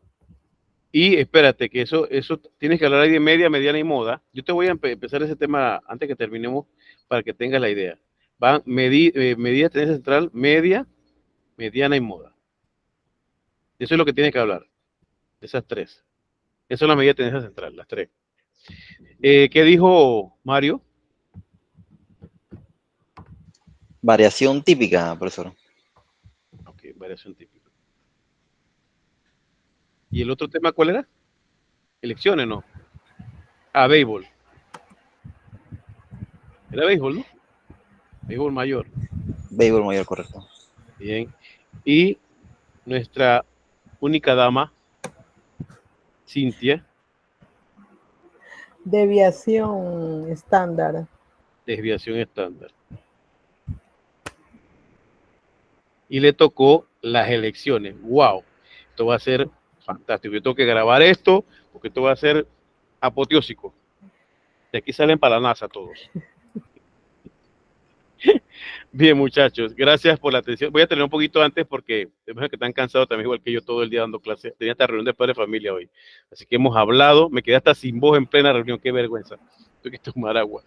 Y espérate, que eso tienes que hablar ahí de media, mediana y moda. Yo te voy a empezar ese tema antes que terminemos para que tengas la idea. Van medida de tendencia central, media, mediana y moda. Eso es lo que tienes que hablar. Esas 3. Esa es la medida de tendencia central, las 3. ¿Qué dijo Mario? Variación típica, profesor. Ok, variación típica. ¿Y el otro tema cuál era? Elecciones, ¿no? Ah, béisbol. Era béisbol, ¿no? Béisbol mayor. Béisbol mayor, correcto. Bien. Y nuestra única dama, Cintia. Deviación estándar. Desviación estándar. Y le tocó las elecciones. ¡Wow! Esto va a ser fantástico. Yo tengo que grabar esto porque esto va a ser apoteósico. De aquí salen para la NASA todos. Bien, muchachos, gracias por la atención. Voy a tener un poquito antes porque que están cansados también, igual que yo todo el día dando clases. Tenía esta reunión de padres de familia hoy. Así que hemos hablado. Me quedé hasta sin voz en plena reunión. Qué vergüenza. Tengo que tomar agua.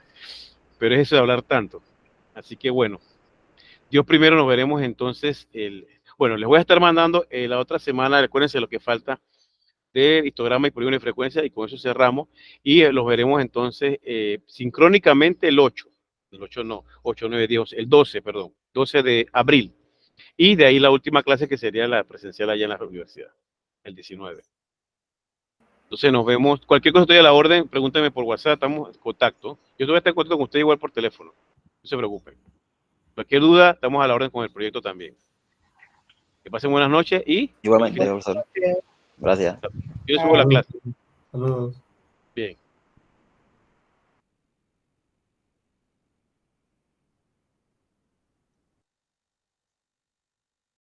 Pero es eso de hablar tanto. Así que bueno. Dios primero, nos veremos entonces. Bueno, les voy a estar mandando la otra semana. Recuérdense lo que falta de histograma y polígono de frecuencia. Y con eso cerramos. Y los veremos entonces sincrónicamente el 8. El 8 no, 8, 9, 10, el 12, perdón, 12 de abril. Y de ahí la última clase que sería la presencial allá en la universidad, el 19. Entonces nos vemos. Cualquier cosa estoy a la orden, pregúntame por WhatsApp, estamos en contacto. Yo voy a estar en contacto con usted igual por teléfono, no se preocupen. Cualquier duda, estamos a la orden con el proyecto también. Que pasen buenas noches y... Igualmente, profesor. Gracias. Yo subo la clase. Saludos. Bien.